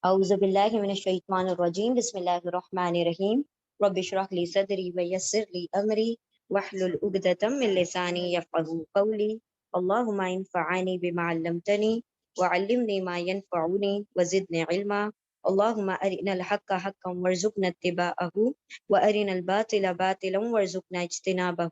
اعوذ باللہ من الشیطان الرجیم بسم اللہ الرحمن الرحیم رب اشرح لی صدری ویسر لی امری واحلل عقدۃ من لسانی یفقهوا قولی اللہم انفعنی بما علمتنی وعلمنی ما ینفعنی وزدنی علما اللہم ارنا الحق حقا وارزقنا اتباعہ وارنا الباطل باطلا وارزقنا اجتنابہ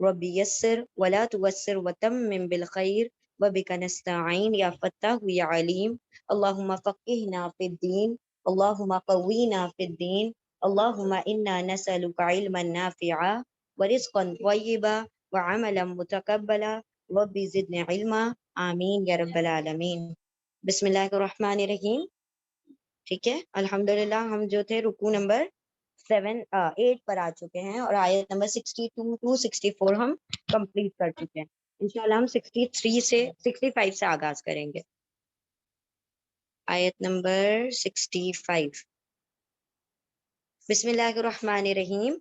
رب یسر ولا توسر وتمم بالخیر وبک نستعین یا فتاح یا علیم اللہم فقہنا فی الدین اللہم قوینا فی الدین اللہم انا نسألک علما نافعا ورزقا طیبا وعملا متقبلا رب زدنی علما آمین یا رب العالمین۔ بسم اللہ الرحمن الرحیم۔ ٹھیک ہے، الحمدللہ ہم جو تھے رکوع نمبر 8 پر آ چکے ہیں اور آیت نمبر 62 to 64 ہم کمپلیٹ کر چکے ہیں۔ انشاءاللہ ہم 63 سے 65 سے آغاز کریں گے۔ آیت نمبر 65۔ بسم اللہ الرحمن الرحیم۔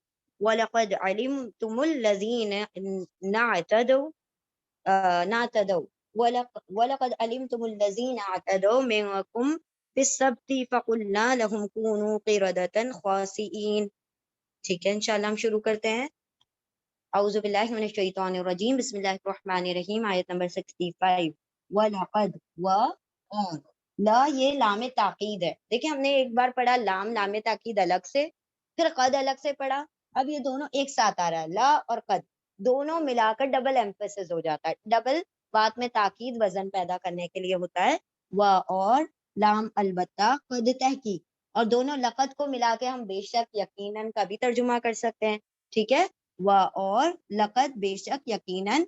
وَلَقَدْ عَلِمْتُمُ الَّذِينَ نَعْتَدَوْا وَلَقَدْ عَلِمْتُمُ الَّذِينَ اعْتَدَوْا مِنْكُمْ فِي السَّبْتِ فَقُلْنَا لَهُمْ كُونُوا قِرَدَةً خَاسِئِينَ۔ ٹھیک ہے، انشاءاللہ ہم شروع کرتے ہیں۔ اعوذ باللہ من الشیطان الرجیم بسم اللہ الرحمن الرحیم۔ آیت نمبر 65۔ وَلَقَدْ اور لا یہ لام تاکید ہے۔ دیکھیں ہم نے ایک بار پڑھا لام تاکید الگ سے، پھر قد الگ سے پڑھا، اب یہ دونوں ایک ساتھ آ رہا ہے، لا اور قد دونوں ملا کر ڈبل ایمفیسس ہو جاتا ہے۔ ڈبل بات میں تاکید وزن پیدا کرنے کے لیے ہوتا ہے۔ و اور لام البتہ قد تحقیق، اور دونوں لقد کو ملا کے ہم بے شک یقیناً کا بھی ترجمہ کر سکتے ہیں۔ ٹھیک ہے، و اور لقد بے شک یقیناً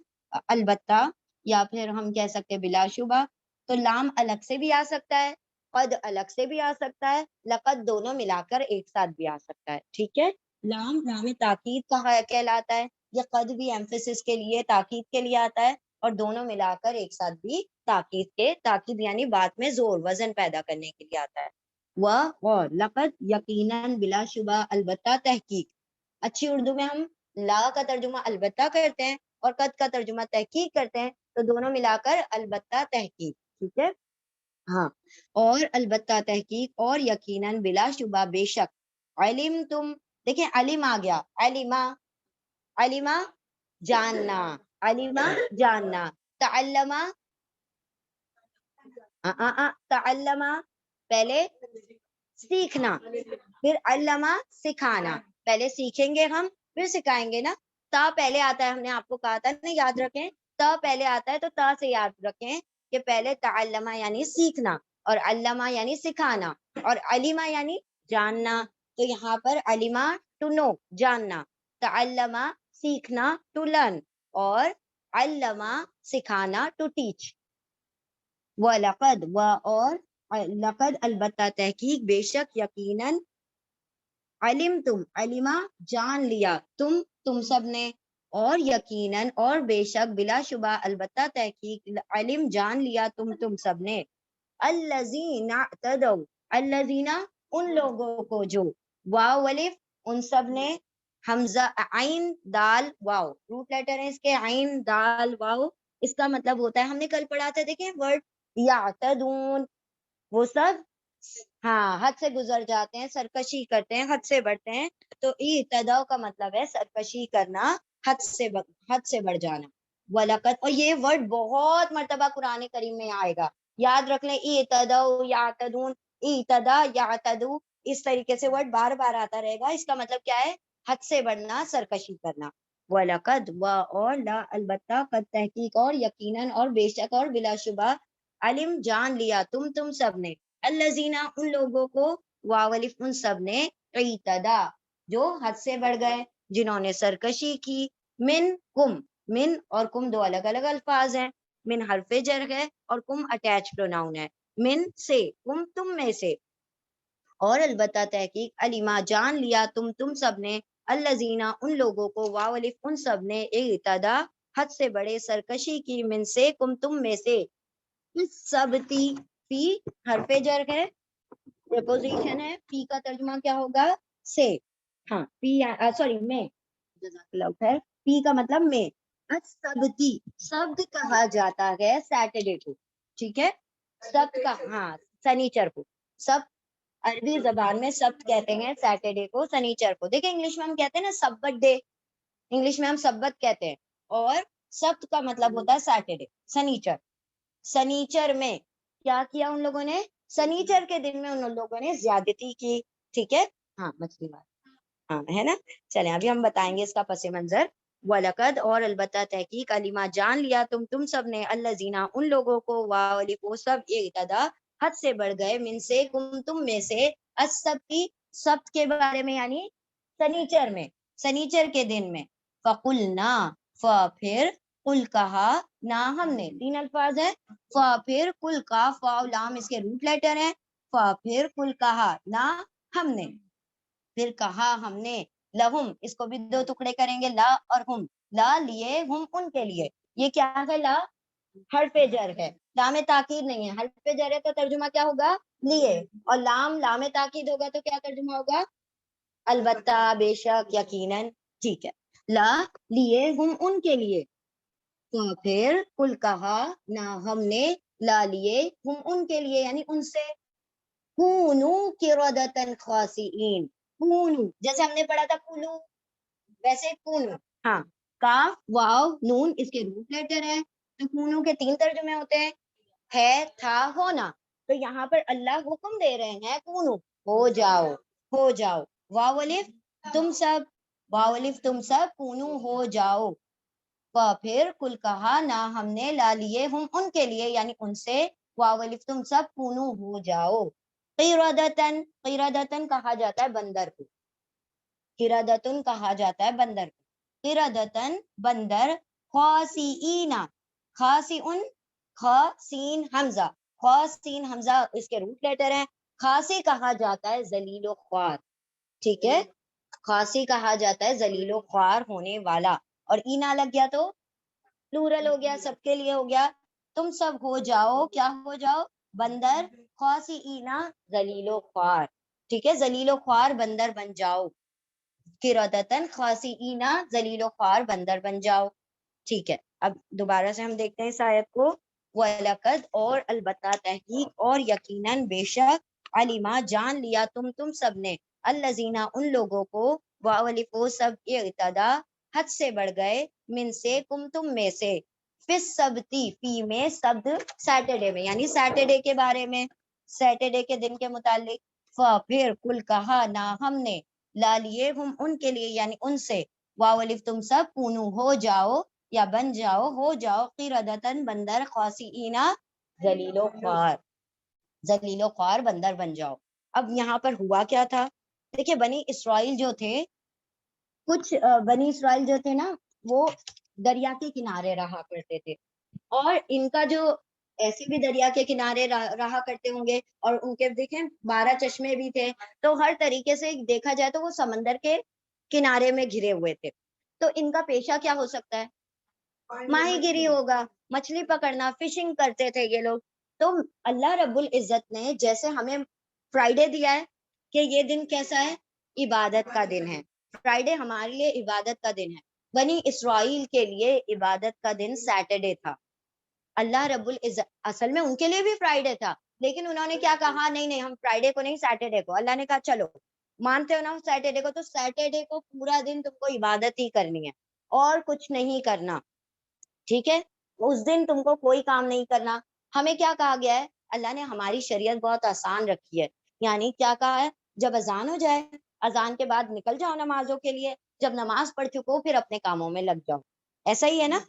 البتہ، یا پھر ہم کہہ سکتے بلا شبہ۔ تو لام الگ سے بھی آ سکتا ہے، قد الگ سے بھی آ سکتا ہے، لقد دونوں ملا کر ایک ساتھ بھی آ سکتا ہے۔ ٹھیک ہے، لام تاکید کا کہلاتا ہے، یہ قد بھی ایمفیسس کے لیے تاکید کے لیے آتا ہے، اور دونوں ملا کر ایک ساتھ بھی تاکید یعنی بات میں زور وزن پیدا کرنے کے لیے آتا ہے۔ اور لقد یقیناً بلا شبہ البتہ تحقیق۔ اچھی اردو میں ہم لا کا ترجمہ البتہ کرتے ہیں اور قد کا ترجمہ تحقیق کرتے ہیں، تو دونوں ملا کر البتہ تحقیق۔ ٹھیک ہے، ہاں، اور البتہ تحقیق اور یقیناً بلا شبہ بے شک علم تم، دیکھیں علم آ گیا، علمہ جاننا، علمہ جاننا، تعلمہ تعلمہ پہلے سیکھنا، پھر علمہ سکھانا، پہلے سیکھیں گے ہم پھر سکھائیں گے نا۔ تا پہلے آتا ہے، ہم نے آپ کو کہا تھا نا یاد رکھیں، تا پہلے آتا ہے، تو تا سے یاد رکھیں کہ پہلے تعلمہ یعنی سیکھنا، اور علمہ یعنی سکھانا، اور علمہ یعنی جاننا۔ تو یہاں پر علمہ ٹو نو جاننا، تعلمہ سیکھنا ٹو لرن، اور علمہ سکھانا ٹو ٹیچ۔ وَلَقَدْ اور لقد البتہ تحقیق بے شک یقیناً علم تم علمہ جان لیا تم سب نے، اور یقیناً اور بے شک بلا شبہ البتہ تحقیق علم جان لیا تم سب نے، الذین اعتدوا الذین ان لوگوں کو جو، واو الف ان سب نے، حمزہ عین دال واو روٹ لیٹر ہے اس کے، عین دال واو، اس کا مطلب ہوتا ہے، ہم نے کل پڑھا تھا دیکھیں ورڈ یعتدون، وہ سب ہاں حد سے گزر جاتے ہیں، سرکشی کرتے ہیں، حد سے بڑھتے ہیں۔ تو اعتداء کا مطلب ہے سرکشی کرنا، حد سے بڑھ جانا۔ وَلَقَدْ اور یہ ورڈ بہت مرتبہ قرآن کریم میں آئے گا، یاد رکھ لیں، اعتدوا یعتدون، اعتدا یعتدو، اس طریقے سے ورڈ بار بار آتا رہے گا۔ اس کا مطلب کیا ہے؟ حد سے بڑھنا، سرکشی کرنا۔ وَلَقَدْ اور لا البتہ، قد تحقیق اور یقیناً اور بے شک اور بلا شبہ، علم جان لیا تم سب نے، الذین ان لوگوں کو، واو الف ان سب نے، اعتدا جو حد سے بڑھ گئے، جنہوں نے سرکشی کی، من اور کم دو الگ الگ الفاظ ہیں، من حرف جر ہے اور کم اٹیچ پروناؤن ہے، من سے، کم تم میں سے، اور البتہ تحقیق علما جان لیا تم سب نے، الذین ان لوگوں کو، واو الف ان سب نے، اعتدا حد سے بڑے، سرکشی کی، من سے کم تم میں سے، سبتی فی حرف جر ہے، پریپوزیشن ہے، فی کا ترجمہ کیا ہوگا؟ سے، ہاں فی سوری میں، جزاک اللہ خیر، فی کا مطلب میں، سبتی سبت کہا جاتا ہے سیٹرڈے کو، ٹھیک ہے، سبت کا ہاں سنیچر کو، سب عربی زبان میں سبت کہتے ہیں سیٹرڈے کو، سنیچر کو. دیکھیں انگلش میں ہم کہتے ہیں نا سبت ڈے، انگلش میں ہم سبت کہتے ہیں، اور سبت کا مطلب ہوتا ہے سیٹرڈے، سنیچر. سنیچر میں کیا کیا ان لوگوں نے؟ سنیچر کے دن میں ان لوگوں نے زیادتی کی. ٹھیک ہے، ہاں مچھلی بات ہاں ہے نا. چلیں ابھی ہم بتائیں گے اس کا پس منظر. وَلَقَدْ اور البتہ تحقیق علما جان لیا تم سب نے الذین ان لوگوں کو وہ سب اعتدا حد سے بڑھ گئے من سے تم میں سے السبتی سبت کے بارے میں یعنی سنیچر میں، سنیچر کے دن میں. فقلنا پھر قل کہا نا ہم نے، تین الفاظ ہے. پھر قل کا فا لام اس کے روٹ لیٹر ہیں. پھر قل کہا نا ہم نے، پھر کہا ہم نے لہم اس کو بھی دو ٹکڑے کریں گے، لا اور ہم. لا لیے ہم ان کے لیے، یہ کیا ہے؟ لا حرف جر ہے، لام تاکید نہیں ہے. حرف جر ہے تو ترجمہ کیا ہوگا؟ لیے. اور لام تاکید ہوگا تو کیا ترجمہ ہوگا؟ البتہ، بے شک، یقیناً. ٹھیک ہے، لا لیے ہم ان کے لیے. تو پھر کل کہا نہ ہم نے لا لیے ہم ان کے لیے یعنی ان سے. کونو قردۃ خاسئین، کونو جیسے ہم نے پڑھا تھا کونو ویسے کونو. ہاں، کاف واو نون اس کے روٹ لیٹر ہے، تو کونو کے تین ترجمے ہوتے ہیں، ہے، تھا، ہونا. تو یہاں پر اللہ حکم دے رہے ہیں کونو ہو جاؤ، ہو جاؤ. واو الف تم سب، واو الف تم سب کونو ہو جاؤ. پھر کل کہا نہ ہم نے لا لیے ہم ان کے لیے یعنی ان سے، واو الف تم سب کونو ہو جاؤ. قردۃن، قردۃن کہا جاتا ہے بندر کو، قردۃن کہا جاتا ہے بندر کو. قردۃن بندر. خاسئین، خاسئن، خاسین حمزہ، خاسین حمزہ اس کے روٹ لیٹر ہیں. خاصی کہا جاتا ہے ذلیل و خوار. ٹھیک ہے، خاصی کہا جاتا ہے ذلیل و خوار ہونے والا. اور اینا لگ گیا تو پلورل ہو گیا، سب کے لیے ہو گیا. تم سب ہو جاؤ، کیا ہو جاؤ؟ بندر. خاسئین ذلیل و خوار. ٹھیک ہے، ذلیل و خوار بندر بن جاؤ. قردۃن خاسئین ذلیل و خوار بندر بن جاؤ. ٹھیک ہے، اب دوبارہ سے ہم دیکھتے ہیں اس آیت کو. وَلَقَدْ اور البتہ تحقیق اور یقیناً بے شک علما جان لیا تم سب نے الذین ان لوگوں کو وہ سب اعتدا حد سے بڑھ گئے من سے تم میں سے فس سبتی فی میں سبت سیٹرڈے میں یعنی سیٹرڈے کے بارے میں، سیٹرڈے کے دن کے متعلق. پھر کل کہا نہ ہم نے لا لیے ہم ان کے لیے یعنی ان سے، واو الف تم سب کونو ہو جاؤ یا بن جاؤ، ہو جاؤ قردۃن بندر خاسئین ذلیل و خوار، ذلیل و خوار بندر بن جاؤ. اب یہاں پر ہوا کیا تھا؟ دیکھیں بنی اسرائیل جو تھے، کچھ بنی اسرائیل جو تھے نا وہ دریا کے کنارے رہا کرتے تھے، اور ان کا جو ایسے بھی دریا کے کنارے رہا کرتے ہوں گے، اور ان کے دیکھیں 12 چشمے بھی تھے، تو ہر طریقے سے دیکھا جائے تو وہ سمندر کے کنارے میں گھرے ہوئے تھے. تو ان کا پیشہ کیا ہو سکتا ہے؟ ماہی گیری ہوگا، مچھلی پکڑنا، فشنگ کرتے تھے یہ لوگ. تو اللہ رب العزت نے جیسے ہمیں فرائیڈے دیا ہے کہ یہ دن کیسا ہے؟ عبادت کا دن ہے. فرائیڈے ہمارے لیے عبادت کا دن ہے، بنی اسرائیل کے لیے عبادت کا دن سیٹرڈے تھا. اللہ رب العزت اصل میں ان کے لیے بھی فرائیڈے تھا، لیکن انہوں نے کیا کہا؟ نہیں نہیں، ہم فرائیڈے کو نہیں، سیٹرڈے کو. اللہ نے کہا چلو مانتے ہو نا سیٹرڈے کو، تو سیٹرڈے کو پورا دن تم کو عبادت ہی کرنی ہے اور کچھ نہیں کرنا. ٹھیک ہے، اس دن تم کو کوئی کام نہیں کرنا. ہمیں کیا کہا گیا ہے؟ اللہ نے ہماری شریعت بہت آسان رکھی ہے. یعنی کیا کہا ہے؟ جب اذان ہو جائے، اذان کے بعد نکل جاؤ نمازوں کے لیے، جب نماز پڑھ چکو پھر اپنے کاموں میں لگ جاؤ. ایسا ہی ہے نا.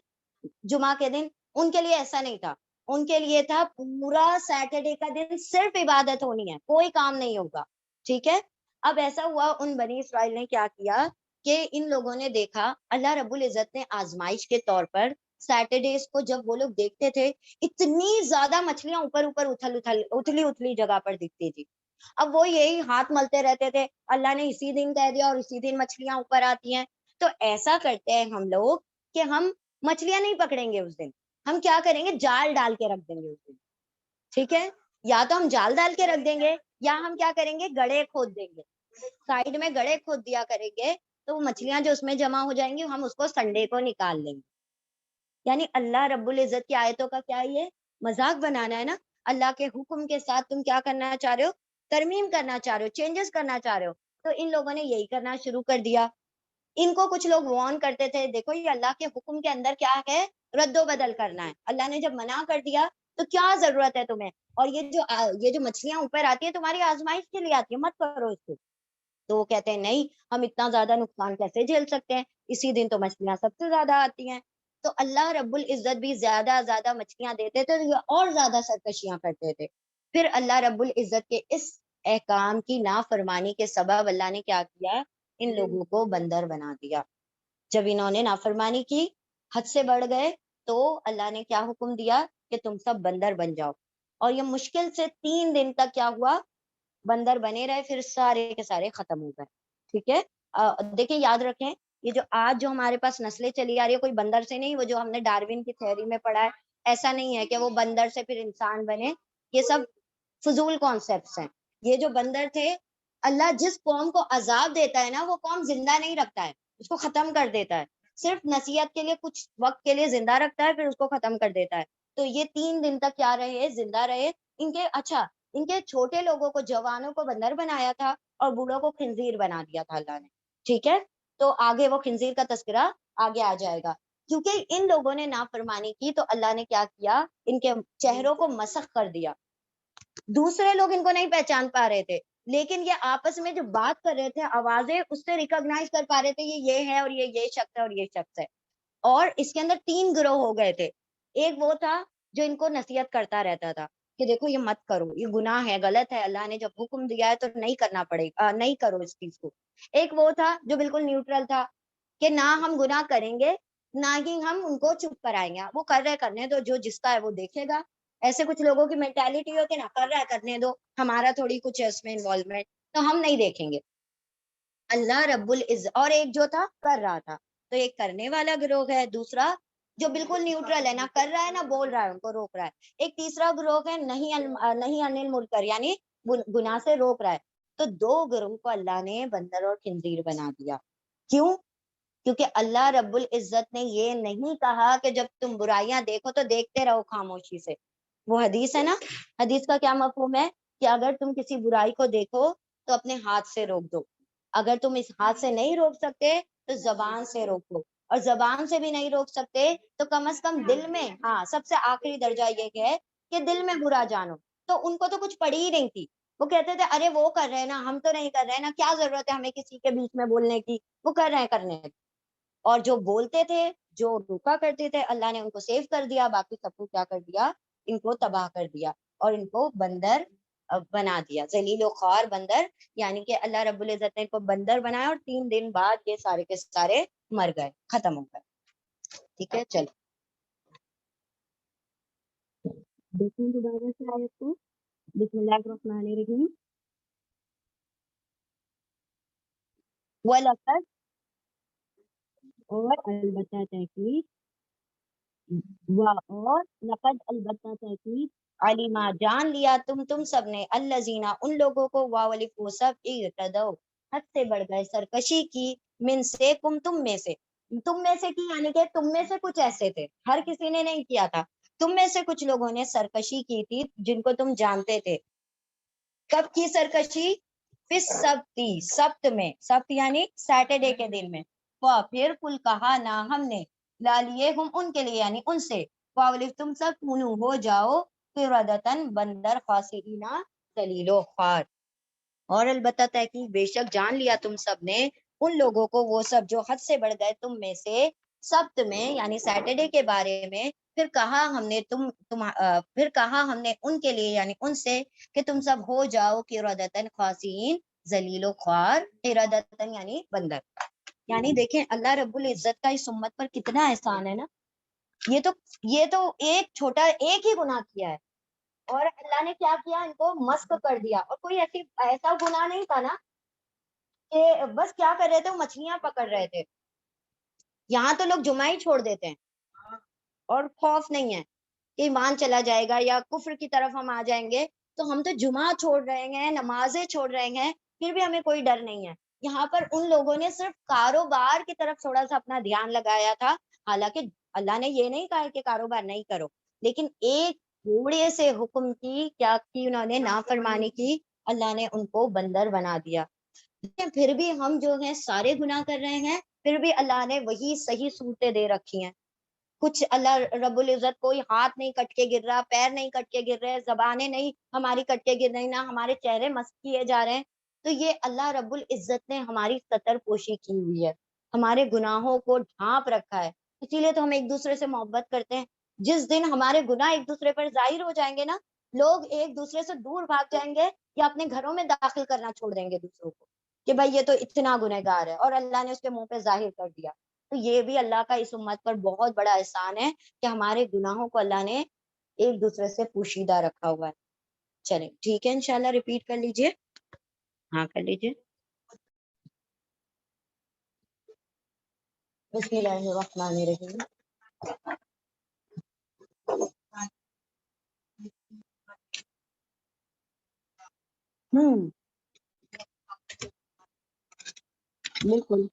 جمعہ کے دن ان کے لیے ایسا نہیں تھا، ان کے لیے تھا پورا سیٹرڈے کا دن صرف عبادت ہونی ہے، کوئی کام نہیں ہوگا. ٹھیک ہے، اب ایسا ہوا ان بنی اسرائیل نے کیا کیا کہ ان لوگوں نے دیکھا اللہ رب العزت نے آزمائش کے طور پر سیٹرڈیز کو جب وہ لوگ دیکھتے تھے اتنی زیادہ مچھلیاں اوپر اوپر اتلی جگہ پر دکھتی تھی. اب وہ یہی ہاتھ ملتے رہتے تھے، اللہ نے اسی دن کہہ دیا اور اسی دن مچھلیاں اوپر آتی ہیں. تو ایسا کرتے ہیں ہم لوگ کہ ہم مچھلیاں نہیں پکڑیں گے اس دن، ہم کیا کریں گے؟ جال ڈال کے رکھ دیں گے اس دن. ٹھیک ہے، یا تو ہم جال ڈال کے رکھ دیں گے یا ہم کیا کریں گے؟ گڑھے کھود دیں گے، سائڈ میں گڑھے کھود دیا کریں گے، تو وہ مچھلیاں جو اس میں جمع ہو جائیں گی ہم اس کو سنڈے کو نکال لیں گے. یعنی اللہ رب العزت کی آیتوں کا کیا یہ مذاق بنانا ہے نا. اللہ کے حکم کے ساتھ تم کیا کرنا چاہ رہے ہو؟ ترمیم کرنا چاہ رہے ہو, چینجز کرنا چاہ رہے ہو, تو ان لوگوں نے یہی کرنا شروع کر دیا. ان کو کچھ لوگ وارن کرتے تھے, دیکھو یہ اللہ کے حکم کے اندر کیا ہے, رد و بدل کرنا ہے. اللہ نے جب منع کر دیا تو کیا ضرورت ہے تمہیں, اور یہ جو مچھلیاں اوپر آتی ہیں تمہاری آزمائش کے لیے آتی ہے, مت کرو اس کو. تو وہ کہتے ہیں نہیں, ہم اتنا زیادہ نقصان کیسے جھیل سکتے ہیں, اسی دن تو مچھلیاں سب سے زیادہ آتی ہیں. تو اللہ رب العزت بھی زیادہ مچھلیاں دیتے تھے, اور زیادہ سرکشیاں کرتے تھے. پھر اللہ رب العزت کے اس احکام کی نافرمانی کے سبب اللہ نے کیا کیا, ان لوگوں کو بندر بنا دیا. جب انہوں نے نافرمانی کی, حد سے بڑھ گئے, تو اللہ نے کیا حکم دیا کہ تم سب بندر بن جاؤ. اور یہ مشکل سے 3 دن تک کیا ہوا, بندر بنے رہے, پھر سارے کے سارے ختم ہو گئے. ٹھیک ہے, دیکھیں یاد رکھیں, یہ جو آج جو ہمارے پاس نسلیں چلی آ رہی ہے, کوئی بندر سے نہیں, وہ جو ہم نے ڈاروین کی تھیوری میں پڑھا ہے, ایسا نہیں ہے کہ وہ بندر سے پھر انسان بنے. یہ سب فضول کانسیپٹس ہیں. یہ جو بندر تھے, اللہ جس قوم کو عذاب دیتا ہے نا, وہ قوم زندہ نہیں رکھتا ہے, اس کو ختم کر دیتا ہے. صرف نصیحت کے لیے کچھ وقت کے لیے زندہ رکھتا ہے, پھر اس کو ختم کر دیتا ہے. تو یہ 3 دن تک کیا رہے, زندہ رہے. ان کے چھوٹے لوگوں کو, جوانوں کو بندر بنایا تھا, اور بوڑھوں کو خنزیر بنا دیا تھا اللہ نے. ٹھیک ہے, تو آگے وہ خنزیر کا تذکرہ آگے آ جائے گا. کیونکہ ان لوگوں نے نافرمانی کی, تو اللہ نے کیا کیا, ان کے چہروں کو مسخ کر دیا. دوسرے لوگ ان کو نہیں پہچان پا رہے تھے, لیکن یہ آپس میں جو بات کر رہے تھے, آوازیں اس سے ریکگنائز کر پا رہے تھے, یہ ہے, اور یہ شخص ہے, اور یہ شخص ہے. اور اس کے اندر 3 گروہ ہو گئے تھے. ایک وہ تھا جو ان کو نصیحت کرتا رہتا تھا کہ دیکھو یہ مت کرو, یہ گناہ ہے, غلط ہے, اللہ نے جب حکم دیا ہے تو نہیں کرنا پڑے گا, نہیں کرو اس چیز کو. ایک وہ تھا جو بالکل نیوٹرل تھا کہ نہ ہم گناہ کریں گے, نہ ہی ہم ان کو چپ کرائیں گے, وہ کر رہے کرنے دو, جو جس کا ہے وہ دیکھے گا. ایسے کچھ لوگوں کی مینٹالٹی ہوتی ہے نا, کر رہا ہے کرنے دو, ہمارا تھوڑی کچھ ہے اس میں انوالومنٹ, تو ہم نہیں دیکھیں گے. اللہ رب العزت, اور ایک جو تھا کر رہا تھا, تو ایک کرنے والا گروہ ہے, دوسرا جو بالکل نیوٹرل ہے, نہ کر رہا ہے نہ بول رہا ہے, ان کو روک رہا ہے. ایک تیسرا گروہ ہے نہیں انل منکر, یعنی گناہ سے روک رہا ہے. تو 2 گروہ کو اللہ نے بندر اور خنزیر بنا دیا. کیوں؟ کیونکہ اللہ رب العزت نے یہ نہیں کہا کہ جب تم برائیاں دیکھو تو دیکھتے رہو خاموشی سے. وہ حدیث ہے نا, حدیث کا کیا مفہوم ہے کہ اگر تم کسی برائی کو دیکھو تو اپنے ہاتھ سے روک دو, اگر تم اس ہاتھ سے نہیں روک سکتے تو زبان سے روکو, اور زبان سے بھی نہیں روک سکتے تو کم از کم دل میں, ہاں سب سے آخری درجہ یہ ہے کہ دل میں برا جانو. تو ان کو تو کچھ پڑی ہی نہیں تھی, وہ کہتے تھے ارے وہ کر رہے ہیں نا, ہم تو نہیں کر رہے ہیں نا, کیا ضرورت ہے ہمیں کسی کے بیچ میں بولنے کی, وہ کر رہے ہیں کرنے. اور جو بولتے تھے, جو روکا کرتے تھے, اللہ نے ان کو سیو کر دیا, باقی سب کو کیا کر دیا, ان کو تباہ کر دیا, اور ان کو بندر بنا دیا, ذلیل و خوار بندر. یعنی کہ اللہ رب العزت نے ان کو بندر بنایا, اور 3 دن بعد یہ سارے کے سارے مر گئے, ختم ہو گئے. ٹھیک ہے, چلو دیکھیں دوبارہ سے آیت کو. بسم اللہ الرحمن الرحیم. وَلَقَدْ, اور البتہ تحقیق, اور لقد البتہ تحقیق, علیما جان لیا تم سب نے, الذین ان لوگوں کو, واولف وہ سب, اعتدوا حد سے بڑھ گئے, سرکشی کی, من سے تم میں سے, تم میں سے کی, یعنی کہ تم میں سے کچھ ایسے تھے, ہر کسی نے نہیں کیا تھا, تم میں سے کچھ لوگوں نے سرکشی کی تھی جن کو تم جانتے تھے. کب کی سرکشی؟ پھر سبت میں, سبت یعنی سیٹرڈے کے دن میں. پھر کل کہا نہ ہم نے, لالیے ہم ان کے لیے, یعنی ان سے, فاولف تم سب کونو ہو جاؤ, قردۃ بندر, خاسئین ذلیل و خوار. اور البتہ تحقیق بے شک جان لیا تم سب نے ان لوگوں کو, وہ سب جو حد سے بڑھ گئے تم میں سے, سبت میں یعنی سیٹرڈے کے بارے میں. پھر کہا ہم نے ان کے لیے, یعنی ان سے, کہ تم سب ہو جاؤ قردۃ خاسئین ذلیل و خوار. قردۃ یعنی بندر. یعنی دیکھیں اللہ رب العزت کا اس امت پر کتنا احسان ہے نا. یہ تو ایک ہی گناہ کیا ہے, اور اللہ نے کیا کیا, ان کو مسخ کر دیا. اور کوئی ایسا گناہ نہیں تھا نا کہ بس کیا کر رہے تھے, وہ مچھلیاں پکڑ رہے تھے. یہاں تو لوگ جمعہ ہی چھوڑ دیتے ہیں, اور خوف نہیں ہے کہ ایمان چلا جائے گا یا کفر کی طرف ہم آ جائیں گے, تو ہم تو جمعہ چھوڑ رہے ہیں, نمازیں چھوڑ رہے ہیں, پھر بھی ہمیں کوئی ڈر نہیں ہے. یہاں پر ان لوگوں نے صرف کاروبار کی طرف تھوڑا سا اپنا دھیان لگایا تھا, حالانکہ اللہ نے یہ نہیں کہا کہ کاروبار نہیں کرو, لیکن ایک تھوڑے سے حکم کی کیا کی, انہوں نے نافرمانی کی, اللہ نے ان کو بندر بنا دیا. پھر بھی ہم جو ہیں سارے گناہ کر رہے ہیں, پھر بھی اللہ نے وہی صحیح صورتیں دے رکھی ہیں. کچھ اللہ رب العزت کوئی ہاتھ نہیں کٹ کے گر رہا, پیر نہیں کٹ کے گر رہے, زبانیں نہیں ہماری کٹ کے گر رہی, نہ ہمارے چہرے مسخ کیے جا رہے ہیں. تو یہ اللہ رب العزت نے ہماری ستر پوشی کی ہوئی ہے, ہمارے گناہوں کو ڈھانپ رکھا ہے. اسی لیے تو ہم ایک دوسرے سے محبت کرتے ہیں. جس دن ہمارے گناہ ایک دوسرے پر ظاہر ہو جائیں گے نا, لوگ ایک دوسرے سے دور بھاگ جائیں گے یا اپنے گھروں میں داخل کرنا چھوڑ دیں گے دوسروں کو کہ بھائی یہ تو اتنا گنہگار ہے, اور اللہ نے اس کے منہ پہ ظاہر کر دیا. تو یہ بھی اللہ کا اس امت پر بہت بڑا احسان ہے کہ ہمارے گناہوں کو اللہ نے ایک دوسرے سے پوشیدہ رکھا ہوا ہے. چلیں ٹھیک ہے, انشاءاللہ ریپیٹ کر لیجئے. ہاں کر لیجئے. بسم اللہ الرحمن الرحیم. بالکل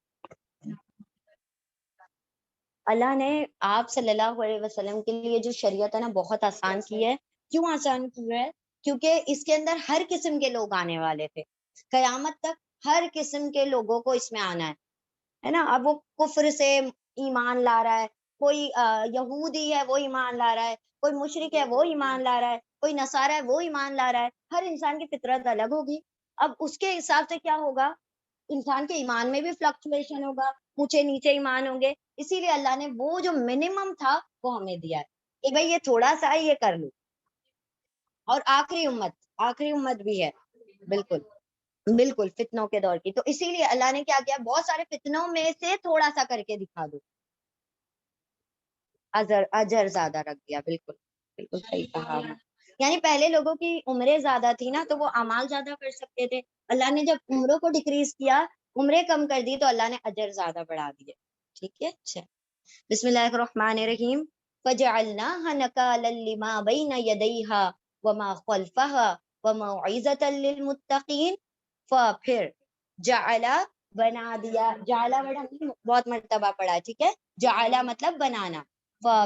اللہ نے آپ صلی اللہ علیہ وسلم کے لیے جو شریعت ہے نا بہت آسان کی ہے. کیوں آسان کی ہے؟ کیونکہ اس کے اندر ہر قسم کے لوگ آنے والے تھے. قیامت تک ہر قسم کے لوگوں کو اس میں آنا ہے نا. اب وہ کفر سے ایمان لا رہا ہے, کوئی یہودی ہے وہ ایمان لا رہا ہے, کوئی مشرک ہے وہ ایمان لا رہا ہے, کوئی نصارہ ہے وہ ایمان لا رہا ہے. ہر انسان کی فطرت الگ ہوگی. اب اس کے حساب سے کیا ہوگا, انسان کے ایمان میں بھی فلکچویشن ہوگا, اونچے نیچے ایمان ہوں گے. اسی لیے اللہ نے وہ جو منیمم تھا وہ ہمیں دیا ہے کہ بھائی یہ تھوڑا سا یہ کر لو. اور آخری امت بھی ہے. بالکل بالکل فتنوں کے دور کی. تو اسی لیے اللہ نے کیا کیا, بہت سارے فتنوں میں سے تھوڑا سا کر کے دکھا دو, اجر زیادہ رکھ دیا. بالکل بالکل صحیح کہا. یعنی پہلے لوگوں کی عمریں زیادہ تھی نا, تو وہ اعمال زیادہ کر سکتے تھے. اللہ نے جب عمروں کو ڈکریز کیا, عمریں کم کر دی, تو اللہ نے اجر زیادہ بڑھا دیے. ٹھیک ہے. اچھا, بسم اللہ الرحمن الرحیم. فَجَعَلْنَاهَا نَكَالًا لِمَا بَيْنَ يَدَيْهَا وَمَا خَلْفَهَا وَمَوْعِظَةً لِلْمُتَّقِينَ. پھر جعلا بنا دیا. جعلا ورڈ ہم نے بہت مرتبہ پڑھا ہے, ٹھیک ہے. جعلا مطلب بنانا.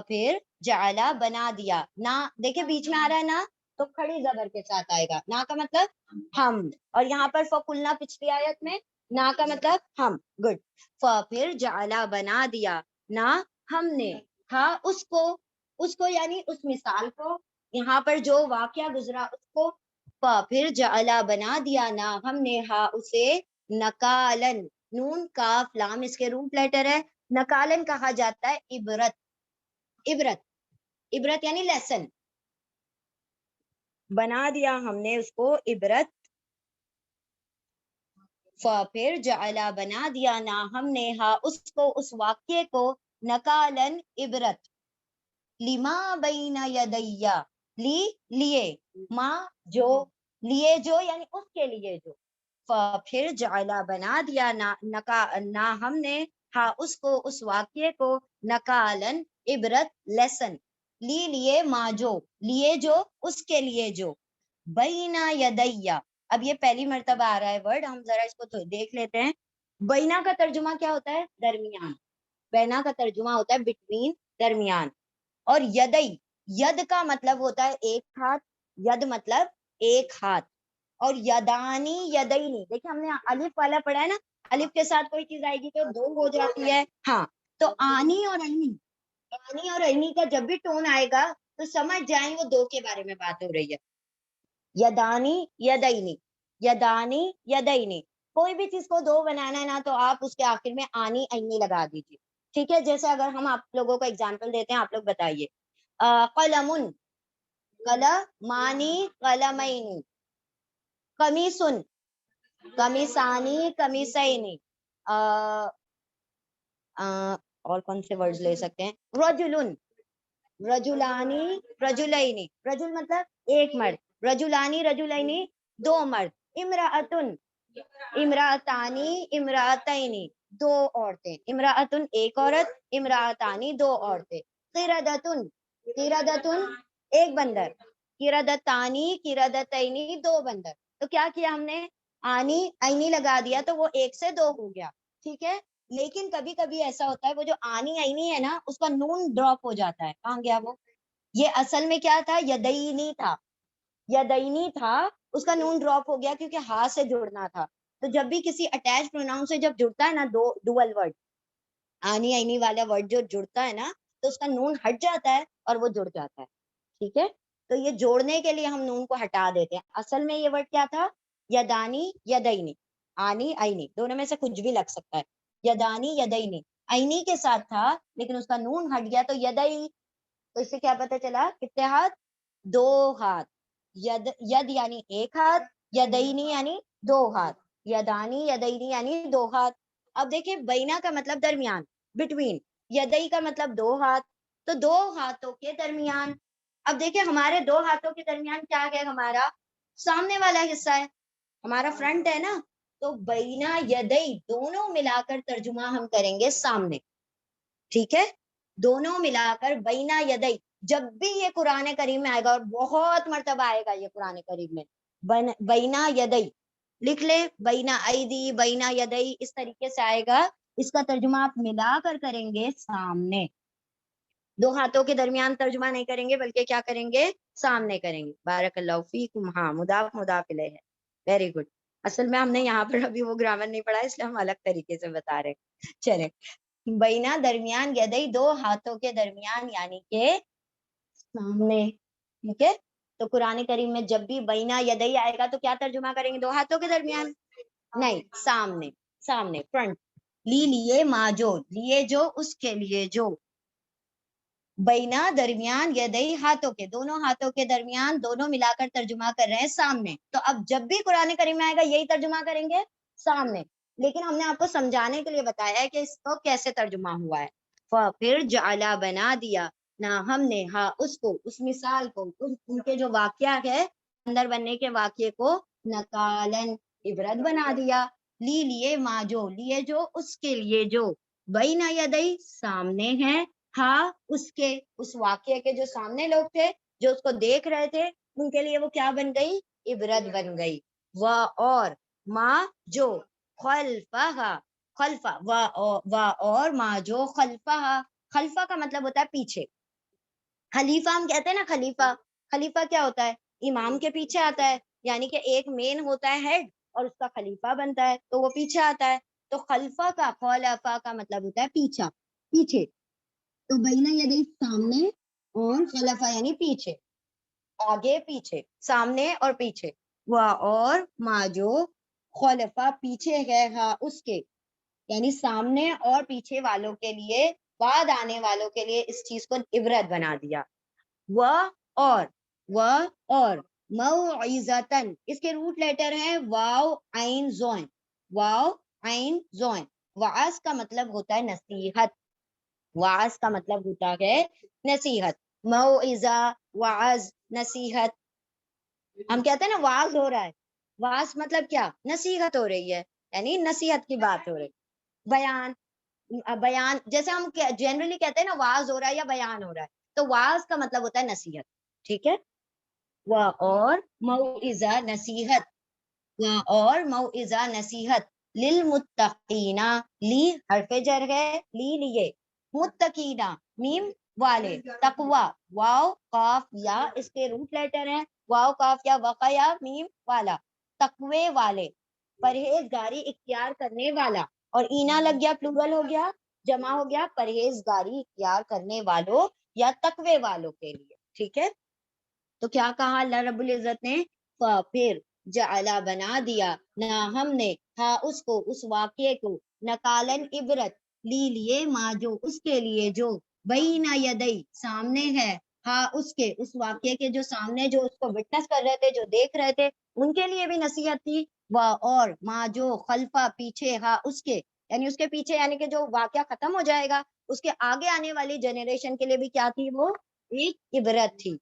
پھر جعلا بنا دیا. نا دیکھیں بیچ میں آ رہا ہے نا, تو کھڑی زبر کے ساتھ آئے گا. نا کا مطلب ہم, اور یہاں پر فَقُلْنَا پچھلی آیت میں نا کا مطلب ہم. گڈ. پھر جعلا بنا دیا نا ہم نے, ہاں اس کو یعنی اس مثال کو, یہاں پر جو واقعہ گزرا اس کو. پھر جعلا بنا دیا نا ہم نے ہاں اسے نکالن, نون کاف لام اس کے روٹ لیٹر ہے. نکالن کہا جاتا ہے عبرت. عبرت یعنی لیسن. بنا دیا ہم نے اس کو عبرت. پھر جعلا بنا دیا نا ہم نے ہاں اس کو, اس واقعے کو, نکالن عبرت. لما بین یدیا, لیے, ماں جو, لیے جو یعنی اس کے لیے جو. پھر جعلا بنا دیا نا ہم نے ہاں اس کو, اس واقعے کو, نکالن عبرت لیسن. لیے ماں جو, لیے جو اس کے لیے جو. بینا یدیا, اب یہ پہلی مرتبہ آ رہا ہے ورڈ, ہم ذرا اس کو تو دیکھ لیتے ہیں. بینا کا ترجمہ کیا ہوتا ہے؟ درمیان. بینا کا ترجمہ ہوتا ہے بٹوین, درمیان. اور یدئی, ید کا مطلب ہوتا ہے ایک ہاتھ, ید مطلب ایک ہاتھ. اور یدانی یدینی, دیکھیں ہم نے الف والا پڑھا ہے نا, الف کے ساتھ کوئی چیز آئے گی تو دو ہو جاتی ہے. ہاں, تو آنی اور اینی, آنی اور اینی کا جب بھی ٹون آئے گا تو سمجھ جائیں وہ دو کے بارے میں بات ہو رہی ہے. یدانی یدینی, یدانی یدینی. کوئی بھی چیز کو دو بنانا ہے نا, تو آپ اس کے آخر میں آنی اینی لگا دیجیے. ٹھیک ہے. جیسے اگر ہم آپ لوگوں کو اگزامپل دیتے ہیں, آپ لوگ بتائیے. قلمن, قلمانی قلمینی. قمیصن, قمیصانی قمیصینی. اور کون سے ورڈز لے سکتے ہیں؟ رجلن, رجلانی رجلینی. رجل مطلب ایک مرد, رجلانی رجلینی دو مرد. امرأتن, امرأتانی امرأتینی دو عورتیں. امرأتن ایک عورت, امرأتانی دو عورتیں. قردتن, قردتن ایک بندر. قردتانی قردتینی دو بندر. تو کیا کیا ہم نے؟ آنی اینی لگا دیا تو وہ ایک سے دو ہو گیا. ٹھیک ہے. لیکن کبھی کبھی ایسا ہوتا ہے وہ جو آنی اینی ہے نا, اس کا نون ڈراپ ہو جاتا ہے. کہاں گیا وہ؟ یہ اصل میں کیا تھا؟ یدینی تھا. یدینی تھا اس کا نون ڈراپ ہو گیا کیونکہ ہا سے جڑنا تھا. تو جب بھی کسی اٹیچ پروناؤن سے جب جڑتا ہے نا ڈوئل ورڈ, آنی آئینی والا ورڈ جو جڑتا ہے نا تو اس کا نون ہٹ جاتا ہے اور وہ جڑ جاتا ہے. ٹھیک ہے, تو یہ جوڑنے کے لیے ہم نون کو ہٹا دیتے ہیں. اصل میں یہ ورڈ کیا تھا, یدانی یدینی, آنی آئینی دونوں میں سے کچھ بھی لگ سکتا ہے. یدانی یدینی آئینی کے ساتھ تھا لیکن اس کا نون ہٹ گیا تو یدئی. تو اس سے کیا پتہ چلا, کتنے ہاتھ, 2 ہاتھ. ید یعنی ایک ہاتھ, یدینی یعنی 2 ہاتھ, یدانی یدینی یعنی 2 ہاتھ. اب دیکھیں بینا کا مطلب درمیان, بٹوین, یدئی کا مطلب 2 ہاتھ, تو 2 ہاتھوں کے درمیان. اب دیکھیں ہمارے 2 ہاتھوں کے درمیان کیا ہے, ہمارا سامنے والا حصہ ہے, ہمارا فرنٹ ہے نا. تو بینا یدئی دونوں ملا کر ترجمہ ہم کریں گے سامنے. ٹھیک ہے, دونوں ملا کر بینا یدئی. جب بھی یہ قرآن کریم میں آئے گا, اور بہت مرتبہ آئے گا یہ قرآن کریم میں, بینا یدئی لکھ لے, بینا ایدی بینا یدئی, اس طریقے سے آئے گا. اس کا ترجمہ آپ ملا کر کریں گے سامنے. 2 ہاتھوں کے درمیان ترجمہ نہیں کریں گے بلکہ کیا کریں گے, سامنے کریں گے. بارک اللہ فیکم. ہاں, مضاف مضاف الیہ ہے. Very good. اصل میں ہم نے یہاں پر ابھی وہ گرامر نہیں پڑھا, اس لیے ہم الگ طریقے سے بتا رہے. چلے, بینا درمیان یدئی 2 ہاتھوں کے درمیان یعنی کہ سامنے. ٹھیک ہے, تو قرآن کریم میں جب بھی بینا یدئی آئے گا تو کیا ترجمہ کریں گے, 2 ہاتھوں کے درمیان نہیں, سامنے, سامنے, فرنٹ. لیے ما جو, لیے جو, اس کے لیے جو. بینا درمیان یدئی ہاتھوں کے, دونوں ہاتھوں کے درمیان, دونوں ملا کر ترجمہ کر رہے ہیں سامنے. تو اب جب بھی قرآن کریم میں آئے گا یہی ترجمہ کریں گے سامنے. لیکن ہم نے آپ کو سمجھانے کے لیے بتایا ہے کہ اس کو کیسے ترجمہ ہوا ہے. پھر جعلا بنا دیا, نہ ہم نے ہاں اس کو, اس مثال کو, ان کے جو واقعہ ہے اندر بننے کے واقعے کو, نکالن عبرت بنا دیا. لیے ما جو, لیے جو, اس کے لیے جو, بینا یدئی سامنے ہیں, ہاں اس کے, اس واقعے کے جو سامنے لوگ تھے جو اس کو دیکھ رہے تھے ان کے لیے وہ کیا بن گئی, عبرت بن گئی. اور ما جو, خلفہ, خلفہ, اور ما جو خلفہ. خلفہ کا مطلب ہوتا ہے پیچھے. خلیفہ ہم کہتے ہیں نا, خلیفہ, خلیفہ کیا ہوتا ہے, امام کے پیچھے آتا ہے. یعنی کہ ایک مین ہوتا ہے ہیڈ اور اس کا خلیفہ بنتا ہے تو وہ پیچھے آتا ہے. تو خلفہ کا, خلفہ کا مطلب ہوتا ہے پیچھا, پیچھے. تو بینا یدئی سامنے, اور خلفہ یعنی پیچھے, آگے پیچھے, سامنے اور پیچھے. اور ما جو خلفہ پیچھے ہے, ہاں اس کے, یعنی سامنے اور پیچھے والوں کے لیے, بعد آنے والوں کے لیے اس چیز کو عبرت بنا دیا. اور موعظتن, اس کے روٹ لیٹر ہیں واو عین زوین, واو عین زوین. وعظ کا مطلب ہوتا ہے نصیحت, وعظ کا مطلب ہوتا ہے نصیحت. موعظہ, وعظ, نصیحت. ہم کہتے ہیں نا وعظ ہو رہا ہے, وعظ مطلب کیا, نصیحت ہو رہی ہے, یعنی نصیحت کی بات ہو رہی. بیان, بیان جیسے ہم جنرلی کہتے ہیں نا وعظ ہو رہا ہے یا بیان ہو رہا ہے, تو وعظ کا مطلب ہوتا ہے نصیحت. ٹھیک ہے, اور موعظہ نصیحت, اور موعظہ نصیحت. للمتقین, لی حرف جر ہے, لیے, متقین میم والے, تقوی واو قاف یا, اس کے روٹ لیٹر ہیں واو قاف یا, وقیا میم والا, تقوی والے, پرہیزگاری اختیار کرنے والا. اور اینا لگ گیا, پلورل ہو گیا, جمع ہو گیا, پرہیزگاری اختیار کرنے والوں یا تقوی والوں کے لیے. ٹھیک ہے, تو کیا کہا اللہ رب العزت نے, پھر جعلا بنا دیا, نہ ہم نے ہاں اس کو, اس واقعے کو, نکالن عبرت, لیے ما جو, اس کے لیے جو, بینا یدئی سامنے ہے, ہاں اس کے, اس واقعے کے جو سامنے, جو اس کو وٹنس کر رہے تھے, جو دیکھ رہے تھے, ان کے لیے بھی نصیحت تھی. اور ما جو خلفہ پیچھے, ہاں اس کے, یعنی اس کے پیچھے, یعنی کہ جو واقعہ ختم ہو جائے گا اس کے آگے آنے والی جنریشن کے لیے بھی کیا تھی, وہ ایک عبرت تھی.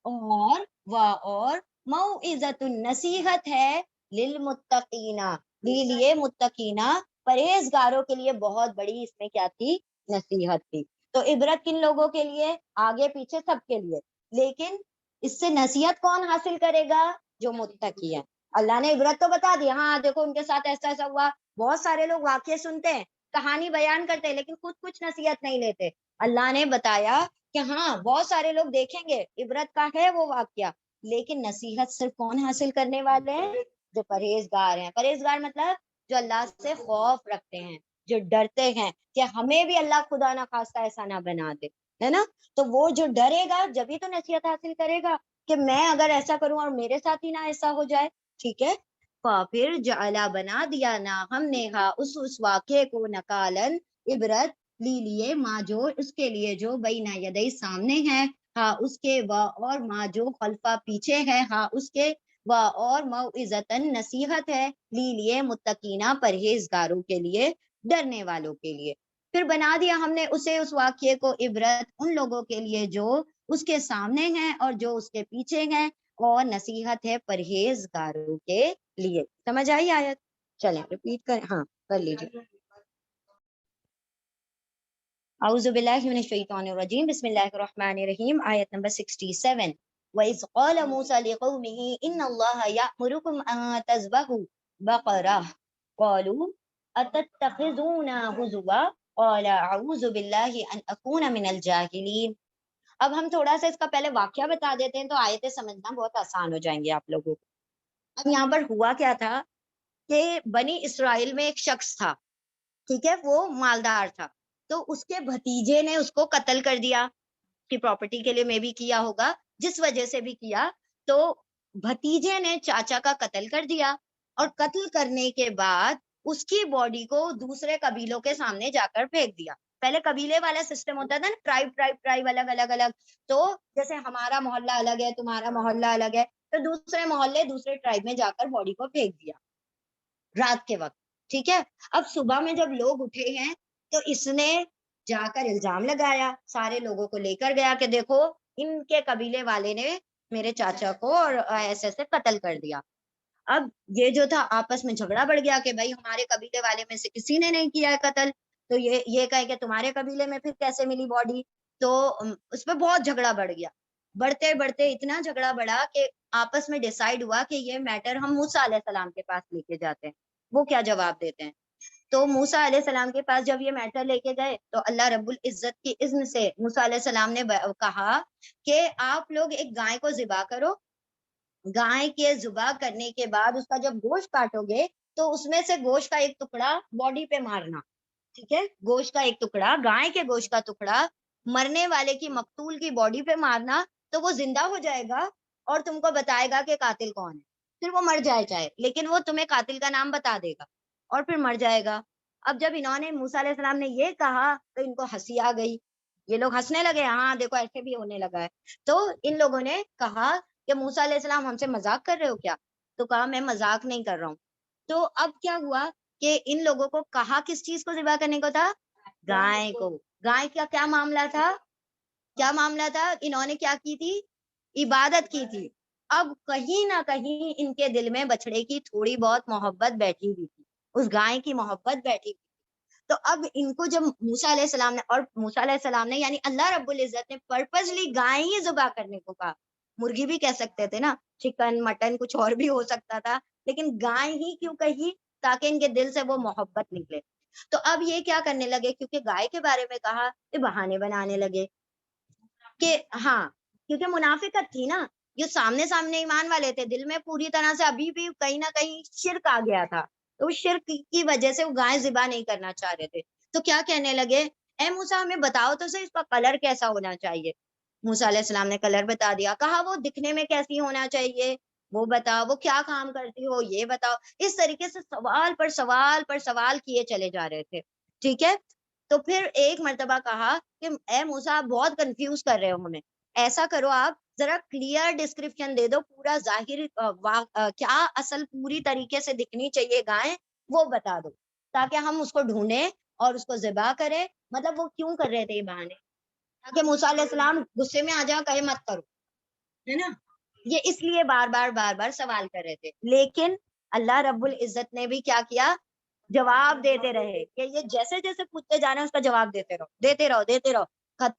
اور موعظۃ, نصیحت ہے, للمتقین, لیے متقین, پرہیزگاروں کے لیے بہت بڑی اس میں کیا تھی, نصیحت تھی. تو عبرت کن لوگوں کے لیے, آگے پیچھے سب کے لیے. لیکن اس سے نصیحت کون حاصل کرے گا, جو متقی ہے. اللہ نے عبرت تو بتا دیا, ہاں دیکھو ان کے ساتھ ایسا ایسا ہوا. بہت سارے لوگ واقعے سنتے ہیں, کہانی بیان کرتے ہیں, لیکن خود کچھ نصیحت نہیں لیتے. اللہ نے بتایا کہ ہاں بہت سارے لوگ دیکھیں گے, عبرت کا ہے وہ واقعہ, لیکن نصیحت صرف کون حاصل کرنے والے ہیں؟ جو پرہیزگار ہیں. پرہیزگار مطلب جو اللہ سے خوف رکھتے ہیں, جو ڈرتے ہیں کہ ہمیں بھی اللہ خدا نہ خواستہ ایسا نہ بنا دے, ہے نا. تو وہ جو ڈرے گا جبھی تو نصیحت حاصل کرے گا, کہ میں اگر ایسا کروں اور میرے ساتھ ہی نہ ایسا ہو جائے. ٹھیک ہے, پھر جعلا بنا دیا نا ہم نے اس واقعے کو نکالن عبرت لی لیے ماں جو اس کے لیے جو بین یدئی سامنے ہے, ہاں اس کے اور ماں جو خلفہ پیچھے ہے, ہاں اس کے اور موعظتن نصیحت ہے لی لیے متقینہ پرہیزگاروں کے لیے, ڈرنے والوں کے لیے. پھر بنا دیا ہم نے اسے اس واقعے کو عبرت ان لوگوں کے لیے جو اس کے سامنے ہیں اور جو اس کے پیچھے ہیں, اور نصیحت ہے پرہیزگاروں کے لیے. سمجھ آئی آیت؟ چلیں ریپیٹ کریں, ہاں کر لیجیے. اعوذ باللہ من الشیطان الرجیم, بسم اللہ الرحمن الرحیم. آیت نمبر 67. وَإِذْ قَالَ مُوسَى لِقَوْمِهِ إِنَّ اللَّهَ يَأْمُرُكُمْ أَن تَذْبَحُوا بَقَرَةً قَالُوا أَتَتَّخِذُونَا هُزُوًا قَالَ أَعُوذُ بِاللَّهِ أَنْ أَكُونَ مِنَ الْجَاهِلِينَ. اب ہم تھوڑا سا اس کا پہلے واقعہ بتا دیتے ہیں تو آیتیں سمجھنا بہت آسان ہو جائیں گے آپ لوگوں کو. اب یہاں پر ہوا کیا تھا کہ بنی اسرائیل میں ایک شخص تھا, ٹھیک ہے, وہ مالدار تھا, تو اس کے بھتیجے نے اس کو قتل کر دیا. کی پراپرٹی کے لیے میں بھی کیا ہوگا, جس وجہ سے بھی کیا, تو بھتیجے نے چاچا کا قتل کر دیا, اور قتل کرنے کے بعد اس کی باڈی کو دوسرے قبیلوں کے سامنے جا کر پھینک دیا. پہلے قبیلے والا سسٹم ہوتا تھا نا, ٹرائب الگ الگ الگ, تو جیسے ہمارا محلہ الگ ہے, تمہارا محلہ الگ ہے, تو دوسرے محلے دوسرے ٹرائب میں جا کر باڈی کو پھینک دیا رات کے وقت. ٹھیک ہے, اب صبح میں جب لوگ اٹھے ہیں تو اس نے جا کر الزام لگایا, سارے لوگوں کو لے کر گیا کہ دیکھو ان کے قبیلے والے نے میرے چاچا کو اور ایسے ایسے قتل کر دیا. اب یہ جو تھا آپس میں جھگڑا بڑھ گیا کہ بھائی ہمارے قبیلے والے میں سے کسی نے نہیں کیا ہے قتل, تو یہ کہے کہ تمہارے قبیلے میں پھر کیسے ملی باڈی. تو اس پہ بہت جھگڑا بڑھ گیا, بڑھتے بڑھتے اتنا جھگڑا بڑھا کہ آپس میں ڈیسائیڈ ہوا کہ یہ میٹر ہم موسیٰ علیہ السلام کے پاس لے کے جاتے ہیں, وہ کیا جواب دیتے ہیں. تو موسیٰ علیہ السلام کے پاس جب یہ میٹر لے کے گئے تو اللہ رب العزت کی اذن سے موسیٰ علیہ السلام نے کہا کہ آپ لوگ ایک گائے کو ذبح کرو, گائے کے ذبح کرنے کے بعد اس کا جب گوشت کاٹو گے تو اس میں سے گوشت کا ایک ٹکڑا باڈی پہ مارنا. ٹھیک ہے, گوشت کا ایک ٹکڑا, گائے کے گوشت کا ٹکڑا مرنے والے کی مقتول کی باڈی پہ مارنا, تو وہ زندہ ہو جائے گا اور تم کو بتائے گا کہ قاتل کون ہے. پھر وہ مر جائے چاہے, لیکن وہ تمہیں قاتل کا نام بتا دے گا اور پھر مر جائے گا. اب جب انہوں نے موسیٰ علیہ السلام نے یہ کہا تو ان کو ہنسی آ گئی, یہ لوگ ہنسنے لگے, ہاں دیکھو ایسے بھی ہونے لگا ہے. تو ان لوگوں نے کہا کہ موسیٰ علیہ السلام ہم سے مذاق کر رہے ہو کیا؟ تو کہا میں مذاق نہیں کر رہا ہوں. تو اب کیا ہوا کہ ان لوگوں کو کہا کس چیز کو ذبح کرنے کو تھا؟ گائے کو. گائے کا کیا معاملہ تھا, کیا معاملہ تھا, انہوں نے کیا کی تھی, عبادت کی تھی. اب کہیں نہ کہیں ان کے دل میں بچڑے کی تھوڑی بہت محبت بیٹھی ہوئی تھی, اس گائے کی محبت بیٹھی ہوئی. تو اب ان کو جب موسیٰ علیہ السلام نے, اور موسیٰ علیہ السلام نے یعنی اللہ رب العزت نے پرپزلی گائے ہی ذبح کرنے کو کہا. مرغی بھی کہہ سکتے تھے نا, چکن مٹن کچھ اور بھی ہو سکتا تھا, لیکن گائے ہی کیوں کہی؟ تاکہ ان کے دل سے وہ محبت نکلے. تو اب یہ کیا کرنے لگے, کیونکہ گائے کے بارے میں کہا, یہ بہانے بنانے لگے کہ ہاں, کیونکہ منافقت تھی نا, جو سامنے سامنے ایمان والے تھے, دل میں پوری طرح سے ابھی بھی کہیں نہ کہیں شرک آ گیا تھا, تو اس شرک کی وجہ سے وہ گائے ذبح نہیں کرنا چاہ رہے تھے. تو کیا کہنے لگے, اے موسیٰ ہمیں بتاؤ تو صحیح اس کا کلر کیسا ہونا چاہیے. موسیٰ علیہ السلام نے کلر بتا دیا, کہا وہ دکھنے میں کیسی ہونا چاہیے وہ بتاؤ, وہ کیا کام کرتی ہو یہ بتاؤ. اس طریقے سے سوال پر سوال پر سوال کیے چلے جا رہے تھے. ٹھیک ہے, تو پھر ایک مرتبہ کہا کہ اے موسیٰ آپ بہت کنفیوز کر رہے ہو ہمیں, ایسا کرو آپ ذرا کلیئر ڈسکرپشن دے دو, پورا ظاہر کیا اصل پوری طریقے سے دکھنی چاہیے گائے وہ بتا دو, تاکہ ہم اس کو ڈھونڈیں اور اس کو ذبح کریں. مطلب وہ کیوں کر رہے تھے یہ بہانے, تاکہ موسیٰ علیہ السلام غصے میں آ جاؤ کہے مت کرو, ہے نا. یہ اس لیے بار بار سوال کر رہے تھے. لیکن اللہ رب العزت نے بھی کیا کیا, جواب دیتے رہے کہ یہ جیسے جیسے پوچھتے جانا اس کا جواب دیتے رہو دیتے رہو دیتے رہو.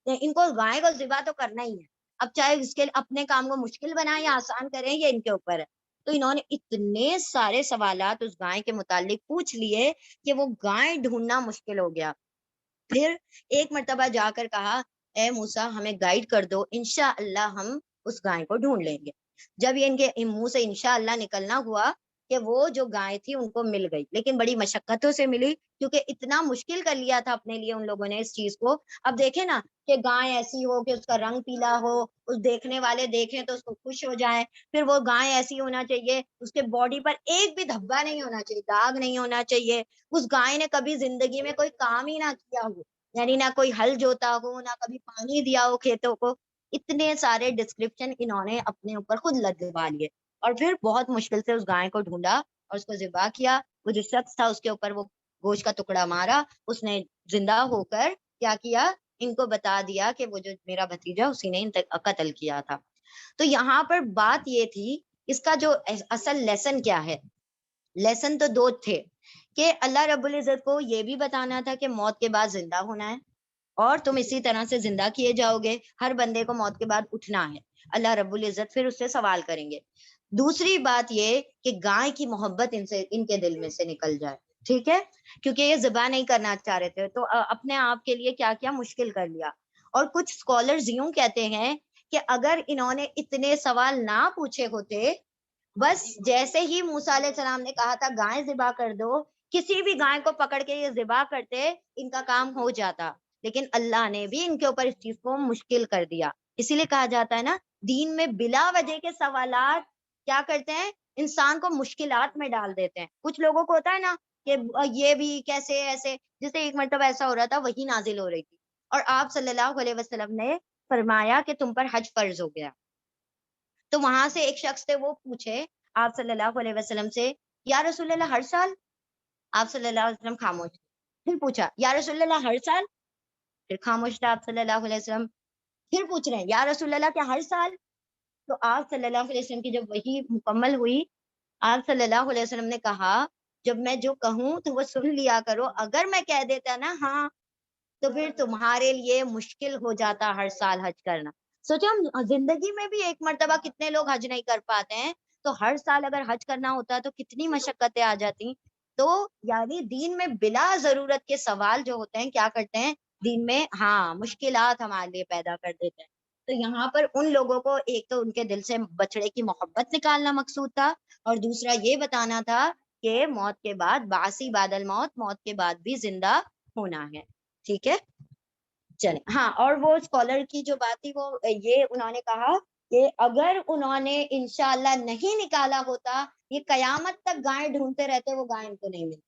ان کو گائے کو ذبح تو کرنا ہی ہے, اب چاہے اس کے اپنے کام کو مشکل بنائیں یا آسان کریں, یہ ان کے اوپر ہے. تو انہوں نے اتنے سارے سوالات اس گائے کے متعلق پوچھ لیے کہ وہ گائے ڈھونڈنا مشکل ہو گیا. پھر ایک مرتبہ جا کر کہا, اے موسیٰ ہمیں گائیڈ کر دو, انشاءاللہ ہم اس گائے کو ڈھونڈ لیں گے. جب یہ ان کے منہ سے انشاءاللہ نکلنا ہوا کہ وہ جو گائے تھی ان کو مل گئی، لیکن بڑی مشقتوں سے ملی، کیونکہ اتنا مشکل کر لیا تھا اپنے لیے ان لوگوں نے اس چیز کو. اب دیکھیں نا کہ گائے ایسی ہو کہ اس کا رنگ پیلا ہو، اس دیکھنے والے دیکھیں تو اس کو خوش ہو جائیں، پھر وہ گائے ایسی ہونا چاہیے اس کے باڈی پر ایک بھی دھبا نہیں ہونا چاہیے، داغ نہیں ہونا چاہیے، اس گائے نے کبھی زندگی میں کوئی کام ہی نہ کیا ہو، یعنی نہ کوئی ہل جوتا ہو، نہ کبھی پانی دیا ہو کھیتوں کو. اتنے سارے ڈسکرپشن انہوں نے اپنے اوپر خود لگوا لیے، اور پھر بہت مشکل سے اس گائے کو ڈھونڈا اور اس کو ذبح کیا. وہ جو شخص تھا اس کے اوپر وہ گوشت کا ٹکڑا مارا، اس نے زندہ ہو کر کیا کیا، ان کو بتا دیا کہ وہ جو میرا بھتیجا اسی نے قتل کیا تھا. تو یہاں پر بات یہ تھی، اس کا جو اصل لیسن کیا ہے؟ لیسن تو دو تھے کہ اللہ رب العزت کو یہ بھی بتانا تھا کہ موت کے بعد زندہ ہونا ہے، اور تم اسی طرح سے زندہ کیے جاؤ گے، ہر بندے کو موت کے بعد اٹھنا ہے، اللہ رب العزت پھر اس سے سوال کریں گے. دوسری بات یہ کہ گائے کی محبت ان کے دل میں سے نکل جائے، ٹھیک ہے، کیونکہ یہ ذبح نہیں کرنا چاہ رہے تھے، تو اپنے آپ کے لیے کیا کیا مشکل کر لیا. اور کچھ اسکالرز یوں کہتے ہیں کہ اگر انہوں نے اتنے سوال نہ پوچھے ہوتے، بس جیسے ہی موسیٰ علیہ السلام نے کہا تھا گائے ذبح کر دو، کسی بھی گائے کو پکڑ کے یہ ذبح کرتے، ان کا کام ہو جاتا. لیکن اللہ نے بھی ان کے اوپر اس چیز کو مشکل کر دیا. اسی لیے کہا جاتا ہے نا، دین میں بلا وجہ کے سوالات کیا کرتے ہیں، انسان کو مشکلات میں ڈال دیتے ہیں. کچھ لوگوں کو ہوتا ہے نا کہ یہ بھی کیسے ایسے، جیسے ایک مرتبہ ایسا ہو رہا تھا، وہی نازل ہو رہی تھی اور آپ صلی اللہ علیہ وسلم نے فرمایا کہ تم پر حج فرض ہو گیا. تو وہاں سے ایک شخص تھے، وہ پوچھے آپ صلی اللہ علیہ وسلم سے، یا رسول اللہ ہر سال؟ آپ صلی اللہ علیہ وسلم خاموش. پھر پوچھا یا رسول اللہ ہر سال؟ پھر خاموش تھا آپ صلی اللہ علیہ وسلم. پھر پوچھ رہے ہیں یا رسول اللہ کیا ہر سال؟ تو آپ صلی اللہ علیہ وسلم کی جب وحی مکمل ہوئی، آپ صلی اللہ علیہ وسلم نے کہا جب میں جو کہوں تو وہ سن لیا کرو، اگر میں کہہ دیتا نا ہاں تو پھر تمہارے لیے مشکل ہو جاتا ہر سال حج کرنا. سوچو ہم زندگی میں بھی ایک مرتبہ کتنے لوگ حج نہیں کر پاتے ہیں، تو ہر سال اگر حج کرنا ہوتا تو کتنی مشقتیں آ جاتی. تو یعنی دین میں بلا ضرورت کے سوال جو ہوتے ہیں کیا کرتے ہیں، دین میں ہاں مشکلات ہمارے لیے پیدا کر دیتے ہیں. تو یہاں پر ان لوگوں کو ایک تو ان کے دل سے بچڑے کی محبت نکالنا مقصود تھا، اور دوسرا یہ بتانا تھا کہ موت کے بعد باسی بعد الموت، موت کے بعد بھی زندہ ہونا ہے. ٹھیک ہے چلیں. ہاں، اور وہ اسکالر کی جو بات تھی وہ یہ انہوں نے کہا کہ اگر انہوں نے انشاءاللہ نہیں نکالا ہوتا، یہ قیامت تک گائے ڈھونڈتے رہتے، وہ گائے ان کو نہیں ملتی.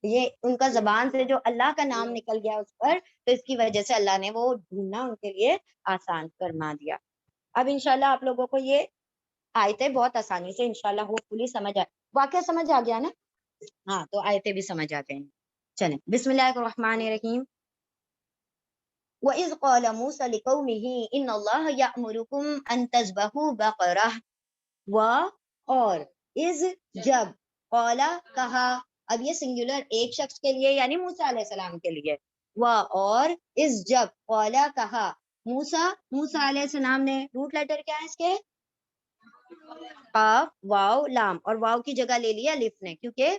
یہ ان کا زبان سے جو اللہ کا نام نکل گیا اس پر، تو اس کی وجہ سے اللہ نے وہ ڈھونڈنا ان کے لیے آسان فرما دیا. اب انشاءاللہ آپ لوگوں کو یہ آیتیں بہت آسانی سے انشاءاللہ ہوپ فلی سمجھ آئے. واقعہ سمجھ آ گیا نا؟ ہاں، تو آیتیں بھی سمجھ آ گئیں. چلیں بسم اللہ الرحمن الرحیم. وَإِذْ قَالَ مُوسَى لِقَوْمِهِ إِنَّ اللَّهَ يَأْمُرُكُمْ أَن تَذْبَحُوا بَقَرَةً اور از جب قَالَ کہا، اب یہ سنگولر ایک شخص کے لیے یعنی موسیٰ علیہ السلام کے لیے، اور از جب قَالَ کہا موسیٰ علیہ السلام نے. روٹ لیٹر کیا ہے اس کے؟ قاف واو لام، اور واو کی جگہ لے لیا الف نے کیونکہ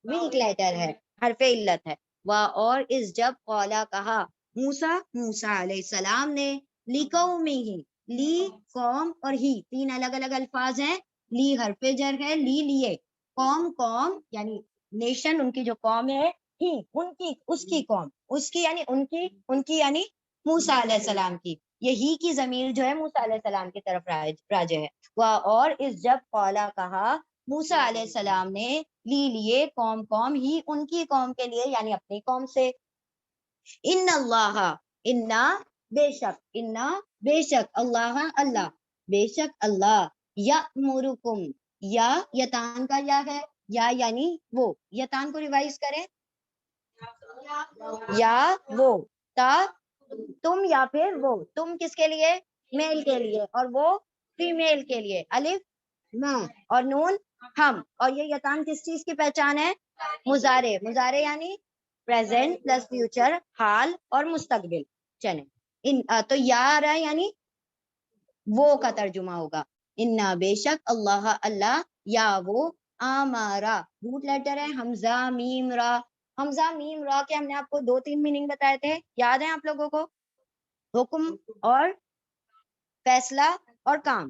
ویک لیٹر ہے، حرف علت ہے. اور اس جب قولا کہا موسیٰ علیہ السلام نے لِقَوْمِهِ، لی قوم اور ہی تین الگ الگ الفاظ ہیں. لی حرف جر ہے، لیے قوم یعنی نیشن، ان کی جو قوم ہے، ہی ان کی اس کی قوم، اس کی یعنی ان کی یعنی موسیٰ علیہ السلام کی. یہی کی ضمیر جو ہے موسیٰ علیہ السلام کی طرف راجع ہے. اور اس جب قولا کہا موسیٰ علیہ السلام نے لیے قوم ہی ان کی قوم کے لیے یعنی اپنی قوم سے. ان اللہ، انا بے شک اللہ بے شک اللہ یأمرکم، یا یتان کا یا ہے، یا یعنی وہ، یتان کو ریوائز کریں، یا وہ، تا تم یا پھر وہ. تم کس کے لیے؟ میل کے لیے، اور وہ فیمیل کے لیے. الف میں اور نون ہم. اور یہ یتان کس چیز کی پہچان ہے؟ مضارع یعنی پریزنٹ پلس فیوچر، حال اور مستقبل. چلیں تو یا آ رہا ہے یعنی وہ کا ترجمہ ہوگا. انا بے شک اللہ یا وہ آمارا، روٹ لیٹر ہے حمزہ میم را. حمزہ میم را کے ہم نے آپ کو 2-3 میننگ بتائے تھے، یاد ہیں آپ لوگوں کو؟ حکم اور فیصلہ اور کام.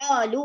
qalu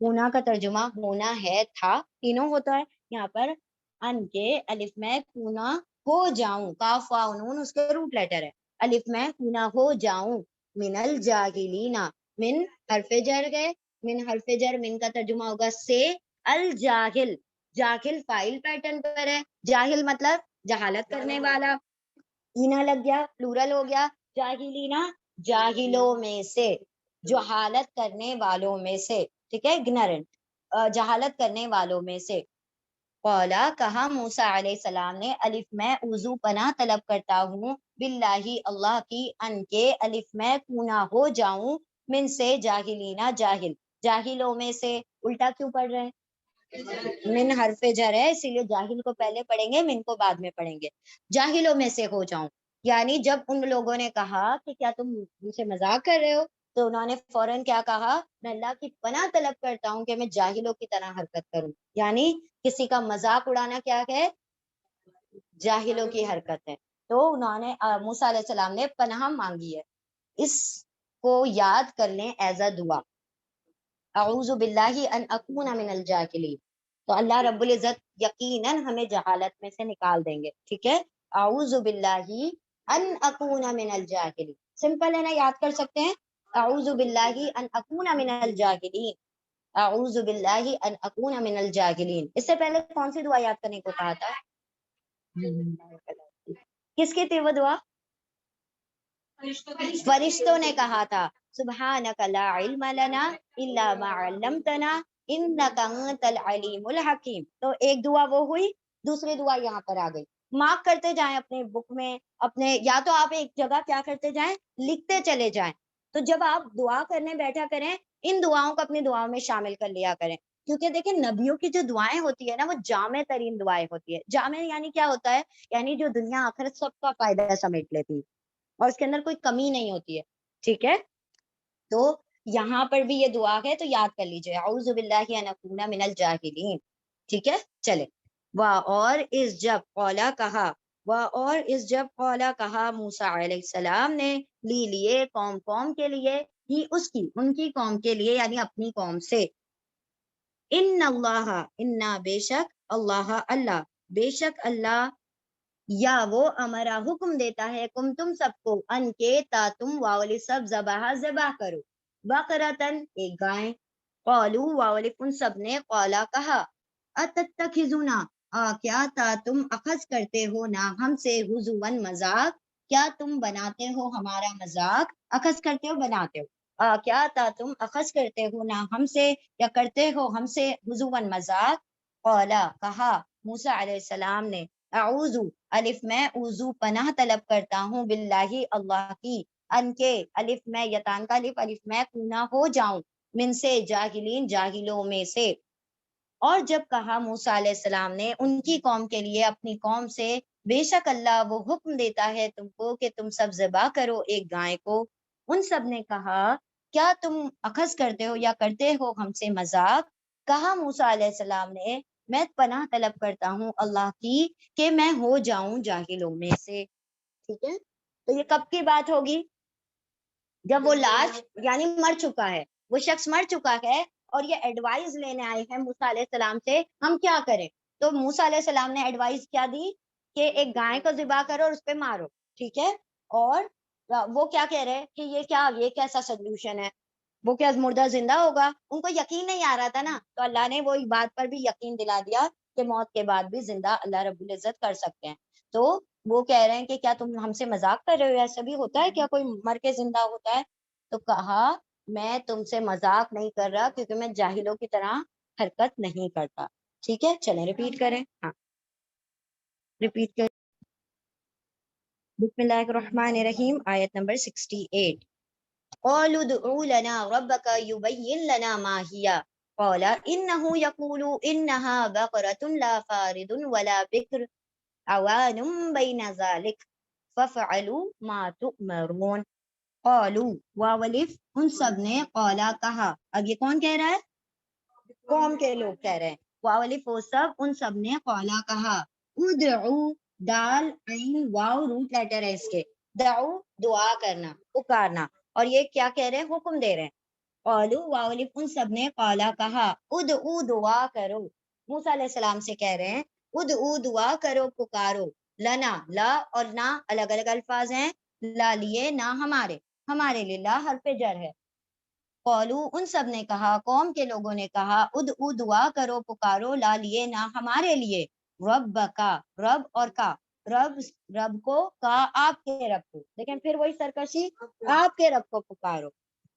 ہونا کا ترجمہ ہونا ہے تھا، تینوں ہوتا ہے یہاں پر ان کے الف میں کونا ہو جاؤں، کاف واو نون اس کے روٹ لیٹر ہے، الف میں کونا ہو جاؤں، من الجاہلین، من حرف جر گئے، من حرف جر، من کا ترجمہ ہوگا سے، الجاہل، جاہل فائل پیٹرن پر ہے، جاہل مطلب جہالت کرنے والا، اینا لگ گیا پلورل ہو گیا، جاہلینا جاہلوں میں سے، جہالت کرنے والوں میں سے، ٹھیک ہے، اگنورنٹ، جہالت کرنے والوں میں سے، قولا کہا موسیٰ علیہ السلام نے، الف میں وضو پناہ طلب کرتا ہوں، باللہ اللہ کی، ان کے الف میں کونا ہو جاؤں، من سے جاہلینا جاہل، جاہلوں میں سے، الٹا کیوں پڑھ رہے ہیں؟ من حرف جر ہے اسی لیے جاہل کو پہلے پڑھیں گے، من کو بعد میں پڑھیں گے، جاہلوں میں سے ہو جاؤں، یعنی جب ان لوگوں نے کہا کہ کیا تم مجھ سے مذاق کر رہے ہو، تو انہوں نے فوراً کیا کہا، میں اللہ کی پناہ طلب کرتا ہوں کہ میں جاہلوں کی طرح حرکت کروں، یعنی کسی کا مذاق اڑانا کیا ہے، جاہلوں کی حرکت ہے، تو انہوں نے موسیٰ علیہ السلام نے پناہ مانگی ہے، اس کو یاد کر لیں ایز اے دعا، اعوذ باللہ ان اکون من الجاہلین، تو اللہ رب العزت یقیناً ہمیں جہالت میں سے نکال دیں گے، ٹھیک ہے، اعوذ باللہ ان اکون من الجاہلین، سمپل ہے نا، یاد کر سکتے ہیں، اعوذ باللہ ان اکون من الجاہلین، اعوذ باللہ ان اکون من الجاہلین، اس سے پہلے کون سی دعا یاد کرنے کو کہا تھا؟ کس کی تھی وہ دعا؟ فرشتوں نے کہا تھا، سبحانک لا علم لنا الا ما علمتنا انک انت العلیم الحکیم، تو ایک دعا وہ ہوئی، دوسری دعا یہاں پر آ گئی، مارک کرتے جائیں اپنے بک میں، اپنے، یا تو آپ ایک جگہ کیا کرتے جائیں، لکھتے چلے جائیں، تو جب آپ دعا کرنے بیٹھا کریں ان دعاؤں کو اپنی دعاؤں میں شامل کر لیا کریں، کیونکہ دیکھیں نبیوں کی جو دعائیں ہوتی ہے نا وہ جامع ترین دعائیں ہوتی ہے، جامع یعنی کیا ہوتا ہے، یعنی جو دنیا آخرت سب کا فائدہ سمیٹ لیتی ہے اور اس کے اندر کوئی کمی نہیں ہوتی ہے، ٹھیک ہے، تو یہاں پر بھی یہ دعا ہے تو یاد کر لیجئے، اعوذ باللہ ان اکون من الجاہلین، ٹھیک ہے، چلے، اور اس جب قولا کہا، اور اس جب قولا کہا موسیٰ علیہ السلام نے، لیے قوم کے لیے، ہی اس کی، ان کی قوم کے لیے یعنی اپنی قوم سے، ان اللہ، انا بے شک، اللہ بے شک اللہ، یا وہ امرا حکم دیتا ہے، تم سب کو، ان کے، تا تم واولی سب ذبح کرو، بقرتن ایک گائے، قالو واولی ان سب نے، قولا کہا، اتتخذونا کیا تا تم اخذ کرتے ہو نا ہم سے، ہزواً مذاق، کیا تم بناتے ہو ہمارا مذاق، اخذ کرتے ہو بناتے ہو، کیا تا تم اخذ کرتے ہو نا ہم سے، یا کرتے ہو ہم سے، ہزواً مذاق، قولا کہا موسیٰ علیہ السلام نے، اعوذ الف میں اوذو پناہ طلب کرتا ہوں، باللہ اللہ کی، ان کے الف میں یتان کا الف میں کونا ہو جاؤں، من سے جاہلین جاہلوں میں سے، اور جب کہا موسیٰ علیہ السلام نے ان کی قوم کے لیے اپنی قوم سے، بے شک اللہ وہ حکم دیتا ہے تم کو کہ تم سب ذبح کرو ایک گائے کو، ان سب نے کہا کیا تم اخذ کرتے ہو یا کرتے ہو ہم سے مذاق، کہا موسیٰ علیہ السلام نے میں پناہ طلب کرتا ہوں اللہ کی کہ میں ہو جاؤں جاہلوں میں سے، ٹھیک ہے، تو یہ کب کی بات ہوگی، جب وہ لاش یعنی مر چکا ہے، وہ شخص مر چکا ہے اور یہ ایڈوائز لینے آئے ہیں موسیٰ علیہ السلام سے ہم کیا کریں، تو موسیٰ علیہ السلام نے ایڈوائز کیا دی کہ ایک گائے کو ذبح کرو اور اس پہ مارو، ٹھیک ہے، اور وہ کیا کہہ رہے کہ یہ کیسا سولوشن ہے، وہ کیا مردہ زندہ ہوگا، ان کو یقین نہیں آ رہا تھا نا، تو اللہ نے وہ بات پر بھی یقین دلا دیا کہ موت کے بعد بھی زندہ اللہ رب العزت کر سکتے ہیں، تو وہ کہہ رہے ہیں کہ کیا تم ہم سے مذاق کر رہے ہو، ایسا بھی ہوتا ہے کیا کوئی مر کے زندہ ہوتا ہے، تو کہا میں تم سے مذاق نہیں کر رہا کیونکہ میں جاہلوں کی طرح حرکت نہیں کرتا، ٹھیک ہے، چلیں ریپیٹ کریں، ہاں ریپیٹ کریں، بسم اللہ الرحمن الرحیم، آیت نمبر 68، قالوا ادعوا لنا ربك يبين لنا ما هي، قال انه يقول انها بقرة لا فارض ولا بكر عوان بين ذلك ففعلوا ما تؤمرون، قالوا واولف ان سب نے، قولا کہا، اب یہ کون کہہ رہا ہے، قوم کے لوگ کہہ رہے ہیں، واولف وہ سب، ان سب نے، قولا کہا، ادعو، دال عین واو روٹ لیٹر ہے اس کے، دعو دعا کرنا پکارنا، اور یہ کیا کہہ رہے ہیں، حکم دے رہے ہیں، قالو واولف ان سب نے قالا کہا ادعو دعا کرو. موسیٰ علیہ السلام سے کہہ رہے ہیں ادعو دعا کرو پکارو لنا لا اور نا الگ الگ الفاظ ہیں. لا لیے نہ ہمارے, ہمارے لیے لا حرف جر ہے. قالو ان سب نے کہا, قوم کے لوگوں نے کہا ادعو دعا کرو پکارو لا لیے نہ ہمارے لیے رب کا رب اور کا رب رب کو کا آپ کے رب کو. لیکن پھر وہی سرکشی آپ کے رب کو پکارو.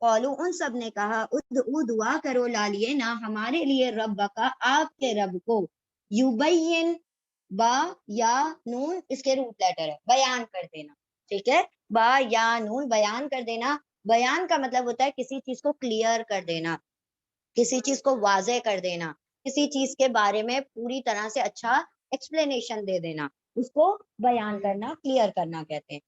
قالو ان سب نے کہا ادعو دعا کرو لا لیے نہ ہمارے لیے رب کا آپ کے رب کو. یبین با یا نون اس کے روٹ لیٹر ہے, بیان کر دینا. ٹھیک ہے, با یا نون بیان کر دینا. بیان کا مطلب ہوتا ہے کسی چیز کو کلیئر کر دینا, کسی چیز کو واضح کر دینا, کسی چیز کے بارے میں پوری طرح سے اچھا ایکسپلینیشن دے دینا, اس کو بیان کرنا, کلیئر کرنا کہتے ہیں.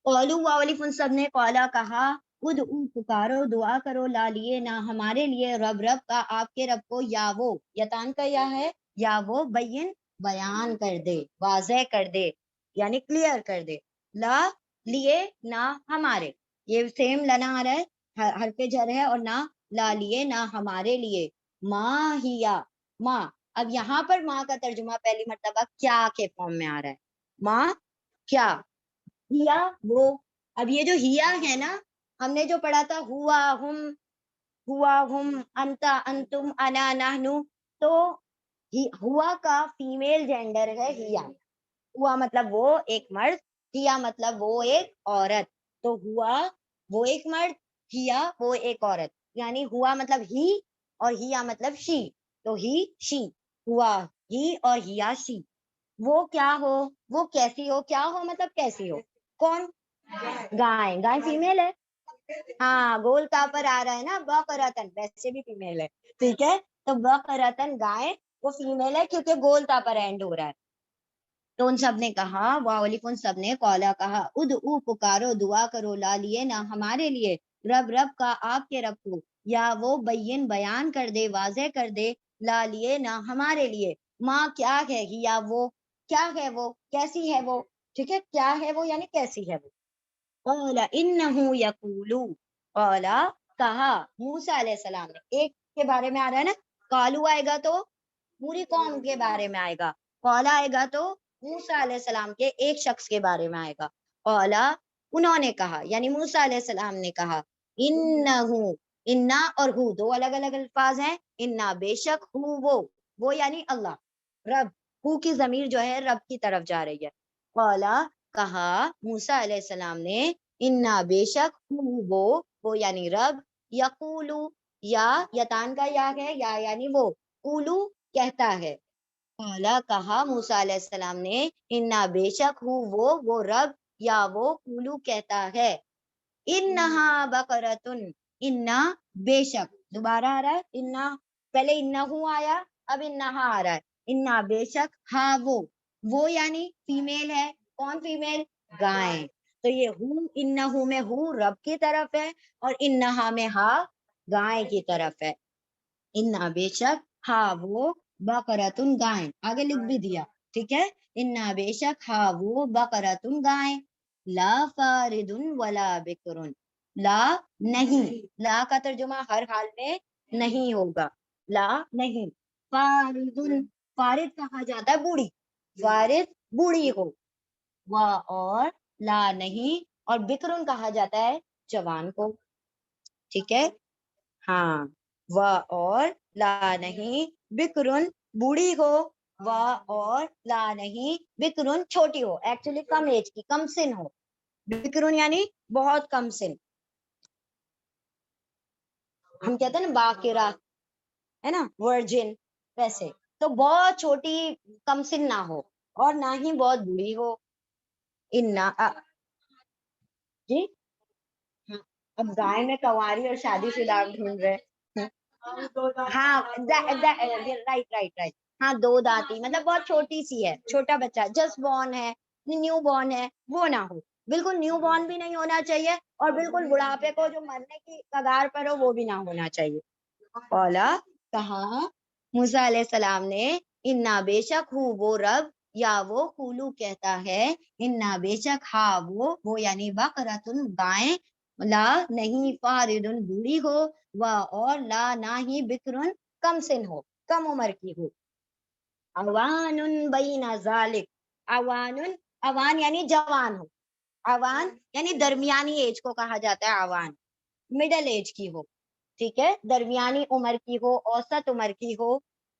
قالو واولف ان سب نے قالا کہا ادعو پکارو دعا کرو لا لیے نہ ہمارے لیے رب رب کا آپ کے رب کو یا وہ یتان کا یا ہے یا وہ بین بیان کر دے, واضح کر دے یعنی کلیئر کر دے. لا لیے نہ ہمارے, یہ سیم لنا آ رہا ہے حرف جر ہے, اور نہ لا لیے نہ ہمارے لیے. ماں ہیا ماں, اب یہاں پر ماں کا ترجمہ پہلی مرتبہ کیا کے فارم میں آ رہا ہے. ماں کیا, ہیا وہ. اب یہ جو ہیا ہے نا, ہم نے جو پڑھا تھا ہوا ہم انتا انتم انا نحنو, تو ہوا کا فیمیل جینڈر ہے ہیا. ہوا مطلب وہ ایک مرد, ہیا مطلب وہ ایک عورت. تو ہوا وہ ایک مرد, ہیا وہ ایک عورت, یعنی ہوا مطلب ہی اور ہیا مطلب شی. تو ہی شی, ہوا ہی اور ہیا شی. وہ کیا ہو, وہ کیسی ہو, کیا ہو مطلب کیسی ہو. کون, گائے, گائے فیمیل ہے. ہاں گول کا پر آ رہا ہے نا بقرتن, ویسے بھی فیمیل ہے. ٹھیک ہے, تو بقرتن گائے وہ فیمیل ہے کیونکہ گول کا پر اینڈ ہو رہا ہے. تو ان سب نے کہا واولف ان سب نے قالا کہا ادعو پکارو دعا کرو لا لیے نہ ہمارے لیے رب رب کا آپ کے رب کو, یا وہ بین بیان کر دے واضح کر دے لا لیے نہ ہمارے لیے. ماں کیا ہے, یا وہ کیا ہے, وہ کیسی ہے وہ. ٹھیک ہے, کیا ہے وہ یعنی کیسی ہے وہ. قال انہ یقولو, قالا کہا موسیٰ علیہ السلام نے, ایک کے بارے میں آ رہا ہے نا, قالو آئے گا تو پوری قوم کے بارے میں آئے گا, قال آئے گا تو موسیٰ علیہ السلام کے ایک شخص کے بارے میں آئے گا. قالا انہوں نے کہا یعنی موسیٰ علیہ السلام نے کہا انہو, انا اور ہو دو الگ الگ الفاظ ہیں. انا بے شک, ہو وہ یعنی اللہ رب, ہو کی ضمیر جو ہے رب کی طرف جا رہی ہے. قالا کہا موسیٰ علیہ السلام نے انا بے شک وہ یعنی رب, یقولو یا یتان کا یا ہے یا یعنی وہ, قولو کہتا ہے. قالا کہا موسیٰ علیہ السلام نے انا بے شک وہ رب یا وہ قولو کہتا ہے. انہا بقرتن, انا بے شک, دوبارہ آ رہا ہے انا, پہلے انہو آیا اب انہا آ رہا ہے. انا بے شک ہاں وہ یعنی فیمیل ہے. کون فیمیل, گائے. تو یہ انہو میں رب کی طرف ہے اور انہا میں گائے کی طرف ہے. انا بے شک وہ بقرتن گائے, آگے لکھ بھی دیا. ٹھیک ہے, انا بے شک وہ بقرتن گائے. لا فارد ولا بکرن, لا نہیں, لا کا ترجمہ ہر حال میں نہیں ہوگا, لا نہیں. فارد, فارد کہا جاتا ہے بوڑھی, فارد بوڑھی ہو. اور لا نہیں, اور بکرن کہا جاتا ہے جوان کو. ٹھیک ہے, ہاں اور لا نہیں بکرن بوڑھی ہو, اور لا نہیں بکرن چھوٹی ہو, ایکچولی کم ایج کی, کم سن ہو. بکرن یعنی بہت کم سن, ہم کہتے ہیں نا باقرہ ہے نا, ورجن, ویسے. تو بہت چھوٹی کم سن نہ ہو اور نہ ہی بہت بوڑھی ہو. جی ہاں, اب گائے میں کنواری اور شادی شدہ ڈھونڈ رہے. ہاں رائٹ, ہاں دو دانتی مطلب بہت چھوٹی سی ہے, چھوٹا بچہ جسٹ بورن ہے, نیو بورن ہے, وہ نہ ہو. بالکل نیو بورن بھی نہیں ہونا چاہیے اور بالکل بڑھاپے کو جو مرنے کی کگار پر ہو وہ بھی نہ ہونا چاہیے. اولا کہا موسیٰ علیہ السلام نے انا بے شک وہ رب یا وہ قولو کہتا ہے, انا بے شک وہ یعنی بقرتن گائیں, لا نہیں فاردن بوڑھی ہو، و اور لا نہ ہی بکرن کم سن ہو، کم عمر کی ہو. اوان بین ذالک، اوان، اوان یعنی جوان ہو، اوان یعنی درمیانی ایج کو کہا جاتا ہے اوان، مڈل ایج کی ہو، ٹھیک ہے، درمیانی عمر کی ہو، اوسط عمر کی ہو.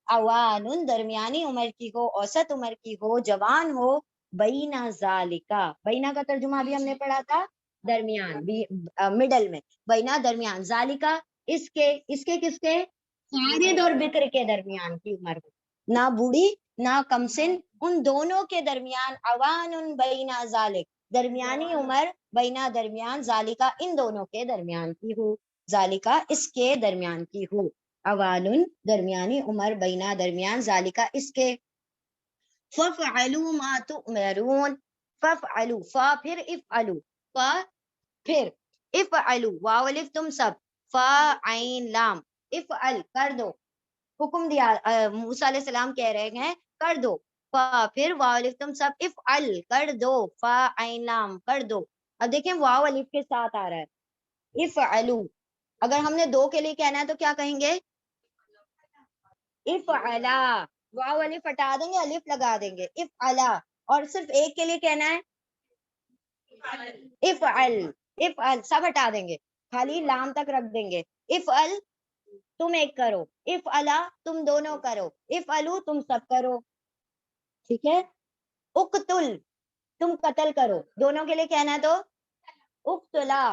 اوان درمیانی عمر کی ہو، اوسط عمر کی ہو، جوان ہو. بینا ذالکا، بینا کا ترجمہ بھی ہم نے پڑھا تھا، درمیان، مڈل میں، بینا درمیان، ذالکا اس کے کس کے، فارد اور بکر کے درمیان کی عمر ہو، نہ بوڑھی نہ کمسن، ان دونوں کے درمیان. اوان بینا ذالک، درمیانی عمر، بینا درمیان، ذالکا ان دونوں کے درمیان کی ہو، ذالکا اس کے درمیان کی ہو. اوان درمیانی عمر، بینا درمیان، ذالکا اس کے. فَافْعَلُوا مَا تُؤْمَرُونَ، فَافْعَلُوا، فا پھر افعلوا، فا پھر افعلوا، واو الف تم سب، فا عین لام، افعل کر دو، حکم دیا، موسیٰ علیہ السلام کہہ رہے ہیں کر دو. فا پھر واو الف تم سب، افعل کر دو، فا عین لام کر دو. اب دیکھیں واو الف کے ساتھ آ رہا ہے افعلوا، اگر ہم نے دو کے لیے کہنا ہے تو کیا کہیں گے، افعلا، واو الف ہٹا دیں گے، الف لگا دیں گے، افعلا. اور صرف ایک کے لیے کہنا ہے افعل، افعل سب ہٹا دیں گے، خالی لام تک رکھ دیں گے. افعل تم ایک کرو، افعلا تم دونوں کرو، افعلوا تم سب کرو، ٹھیک ہے. اقتل تم قتل کرو، دونوں کے لیے کہنا ہے تو اقتلا،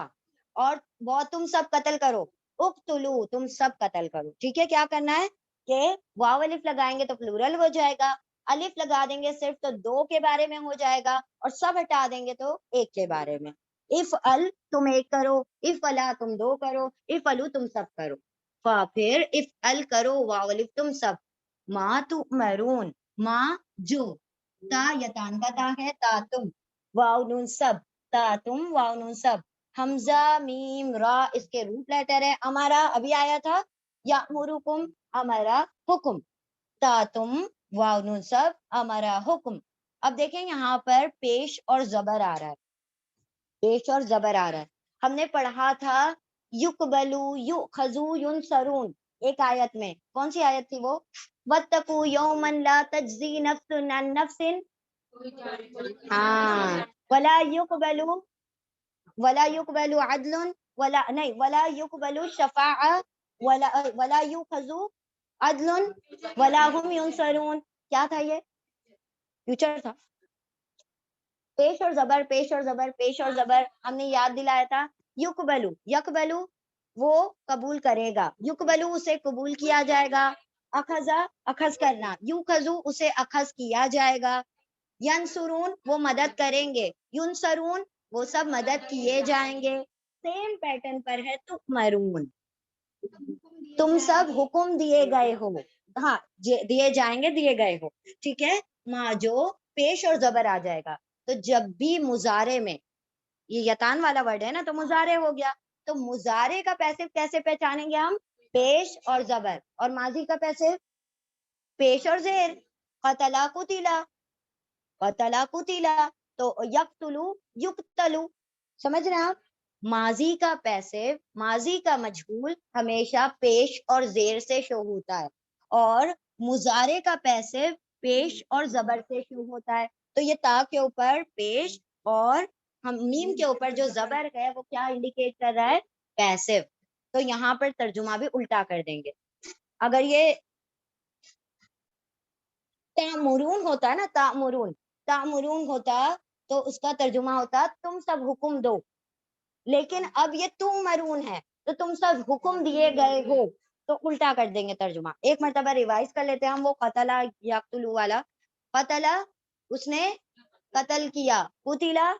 اور وہ تم سب قتل کرو، اقتلو تم سب قتل کرو. ٹھیک ہے، کیا کرنا ہے کہ واو الف لگائیں گے تو پلورل ہو جائے گا، الف لگا دیں گے صرف تو دو کے بارے میں ہو جائے گا، اور سب ہٹا دیں گے تو ایک کے بارے میں. افعل تم ایک کرو، افعلا تم دو کرو، افعلوا تم سب کرو. فا پھر افعل کرو، واو الف تم سب، ما تؤمرون، ما جو، تا یتان کا تا ہے، تا تم، واو نون سب، تا تم واو نون سب، حمزہ میم را اس کے روٹ لیٹر ہے. ہمارا ابھی آیا تھا یامرکم، ہمارا حکم، تا تم واو نون سب، ہمارا حکم. اب دیکھیں یہاں پر پیش اور زبر آ رہا ہے، پیش اور زبر آ رہا ہے. ہم نے پڑھا تھا یقبلو، یؤخذو، ینصرون، ایک آیت میں، کون سی آیت تھی وہ، واتقوا یوما لا تجزی نفس عن نفس، ہاں، ولا یقبل، ولا یقبل عدل، ولا نہیں، ولا یقبل شفاعہ، ولا یؤخذ عدل ولا هم ینصرون. کیا تھا یہ، فیوچر تھا، پیش اور زبر، پیش اور زبر، پیش اور زبر ہم نے یاد دلایا تھا. یقبلو، یقبلو وہ قبول کرے گا، یقبلو اسے قبول کیا جائے گا، اخذا اخذ کرنا، یوخذو اسے اخذ کیا جائے گا، ینصرون وہ مدد کریں گے، ینصرون وہ سب مدد کیے جائیں گے. سیم پیٹرن پر ہے تؤمرون، تم سب حکم دیے گئے ہو، ہاں دیے جائیں گے، دیے گئے ہو، ٹھیک ہے. ماں جو پیش اور زبر آ جائے گا تو جب بھی مضارع میں، یہ یتان والا ورڈ ہے نا تو مضارع ہو گیا، تو مضارع کا پیسو کیسے پہچانیں گے ہم، پیش اور زبر، اور ماضی کا پیسو پیش اور زیر، قتلا قتلا، قتلا قتلا، تو یقتلو یقتلو، سمجھ رہے ہیں آپ. ماضی کا پیسو، ماضی کا مجہول ہمیشہ پیش اور زیر سے شو ہوتا ہے، اور مضارع کا پیسو پیش اور زبر سے شروع ہوتا ہے. تو یہ تا کے اوپر پیش اور ہم میم کے اوپر جو زبر ہے وہ کیا انڈیکیٹ کر رہا ہے، پیسو. تو یہاں پر ترجمہ بھی الٹا کر دیں گے. اگر یہ تامرون ہوتا نا، تامرون، تامرون ہوتا تو اس کا ترجمہ ہوتا تم سب حکم دو، لیکن اب یہ تؤمرون ہے تو تم سب حکم دیے گئے ہو، تو الٹا کر دیں گے ترجمہ. ایک مرتبہ ریوائز کر لیتے ہیں ہم وہ قتلا یقتلو والا. قتلا اس نے قتل کیا، قتلا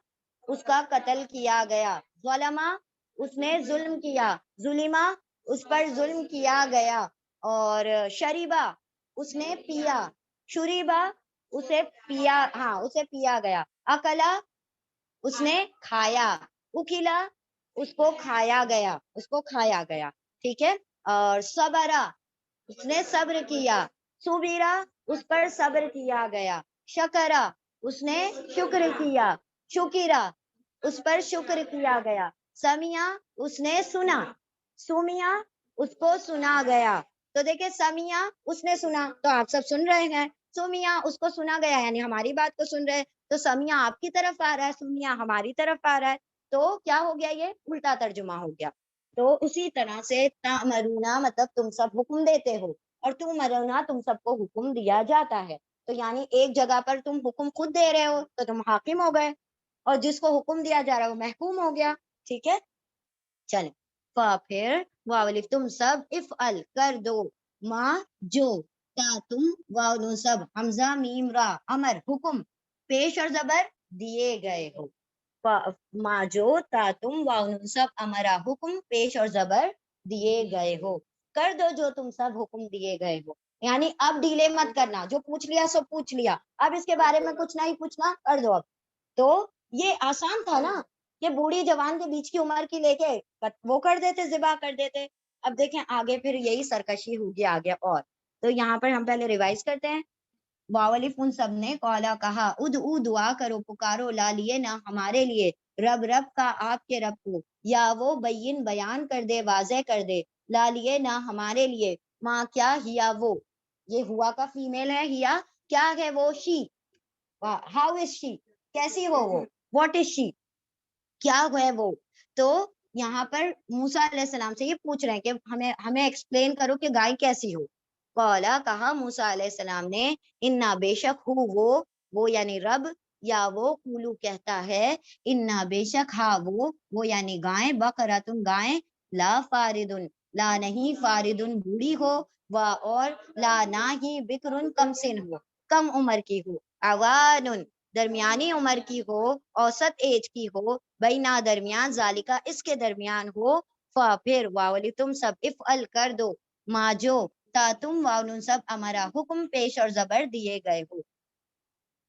اس کا قتل کیا گیا، ظلما اس نے ظلم کیا، ظلما اس پر ظلم کیا گیا، اور شریبا اس نے پیا، شریبا اسے پیا، ہاں اسے پیا گیا، اکلا اس نے کھایا، اکیلا اس کو کھایا گیا، اس کو کھایا گیا، ٹھیک ہے. اور صبرا اس نے صبر کیا، صبرا اس پر صبر کیا گیا، شکرا اس نے شکر کیا، شکرا اس پر شکر کیا گیا، سمیا اس نے سنا, سمیا اس کو سنا گیا. تو دیکھیں سمیا اس نے سنا تو آپ سب سن رہے ہیں, سمیا اس کو سنا گیا یعنی ہماری بات کو سن رہے, تو سمیا آپ کی طرف آ رہا ہے, سمیا ہماری طرف آ رہا ہے, تو کیا ہو گیا, یہ الٹا ترجمہ ہو گیا. تو اسی طرح سے تأمرونا مطلب تم سب حکم دیتے ہو, اور تؤمرونا تم سب کو حکم دیا جاتا ہے. تو یعنی ایک جگہ پر تم حکم خود دے رہے ہو تو تم حاکم ہو گئے, اور جس کو حکم دیا جا رہا ہے وہ محکوم ہو گیا. ٹھیک ہے, چلیں پھر واولف تم سب افعل کر دو, ما جو, تا تم, واو نون سب, حمزہ میم را, امر حکم, پیش اور زبر دیے گئے ہو. ما جو, تا تم, واو نون سب, امرا حکم, پیش اور زبر دیے گئے ہو. کر دو جو تم سب حکم دیے گئے ہو, یعنی اب ڈیلے مت کرنا, جو پوچھ لیا سو پوچھ لیا, اب اس کے بارے میں کچھ نہیں پوچھنا, کر دو اب. تو یہ آسان تھا نا, کہ بوڑھی جوان کے بیچ کی عمر کی لے کے وہ کر دیتے, ذبح کر دیتے. اب دیکھیں آگے پھر یہی سرکشی ہوگی آگے. اور تو یہاں پر ہم پہلے ریوائز کرتے ہیں. واولف ان سب نے, قولا کہا, ادعو دعا کرو, پکارو, لا لیے نہ ہمارے لیے, رب رب کا آپ کے رب کو, یا وہ بین بیان کر دے, واضح کر دے, لا لیے نہ ہمارے لیے, ماں کیا, ہیا وہ, یہ ہوا کا فیمیل ہے, ہیا کیا ہے وہ, شی, ہاؤ از شی, کیسی ہو وہ, واٹ از شی, کیا ہے وہ. تو یہاں پر موسیٰ علیہ السلام سے یہ پوچھ رہے ہیں کہ ہمیں ایکسپلین کرو کہ گائے کیسی ہو. قولا کہا موسیٰ علیہ السلام نے, انا بے شک ہو وہ یعنی رب, یا وہ کولو کہتا ہے, انا بے شک ہا وہ یعنی گائیں, بقرتن گائیں, لا فاردن لا نہیں, فاردن بوڑھی ہو, اور لا نہ ہی, بکرن کم سن ہو, کم عمر کی ہو, اوانن درمیانی عمر کی ہو, اوسط ایج کی ہو, بینا درمیان, ذالکا اس کے درمیان ہو, پھر واولی تم سب افعل کر دو, ما جو, تا تم, واونن سب, امرا حکم, پیش اور زبر دیے گئے ہو.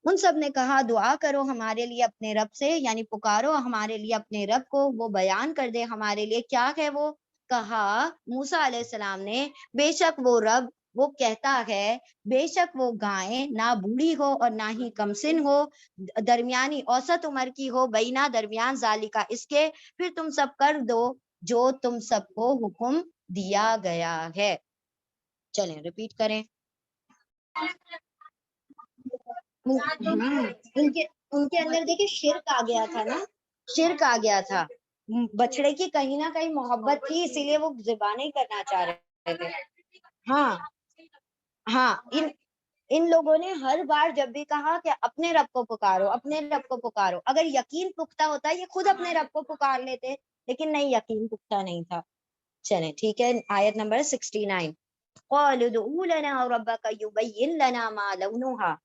ان سب نے کہا دعا کرو ہمارے لیے اپنے رب سے, یعنی پکارو ہمارے لیے اپنے رب کو, وہ بیان کر دے ہمارے لیے کیا ہے وہ. کہا موسیٰ علیہ السلام نے, بے شک وہ رب, وہ کہتا ہے, بے شک وہ گائیں نہ بوڑھی ہو اور نہ ہی کمسن ہو, درمیانی اوسط عمر کی ہو, بینا درمیان, ذالکا اس کے, پھر تم سب کر دو جو تم سب کو حکم دیا گیا ہے. چلیں ریپیٹ کریں. ان کے اندر دیکھیں شرک آ گیا تھا نا, شرک آ گیا تھا, بچڑے کی کہیں نہ کہیں محبت تھی, اسی لیے وہ ذبح نہیں کرنا چاہ رہے تھے. ہاں ہاں, ان لوگوں نے ہر بار جب بھی کہا کہ اپنے رب کو پکارو, اپنے رب کو پکارو, اگر یقین پختہ ہوتا یہ خود اپنے رب کو پکار لیتے, لیکن نہیں, یقین پختہ نہیں تھا. چلیں ٹھیک ہے, آیت نمبر 69. قالوا ادعوا لنا ربك يبين لنا ما لونها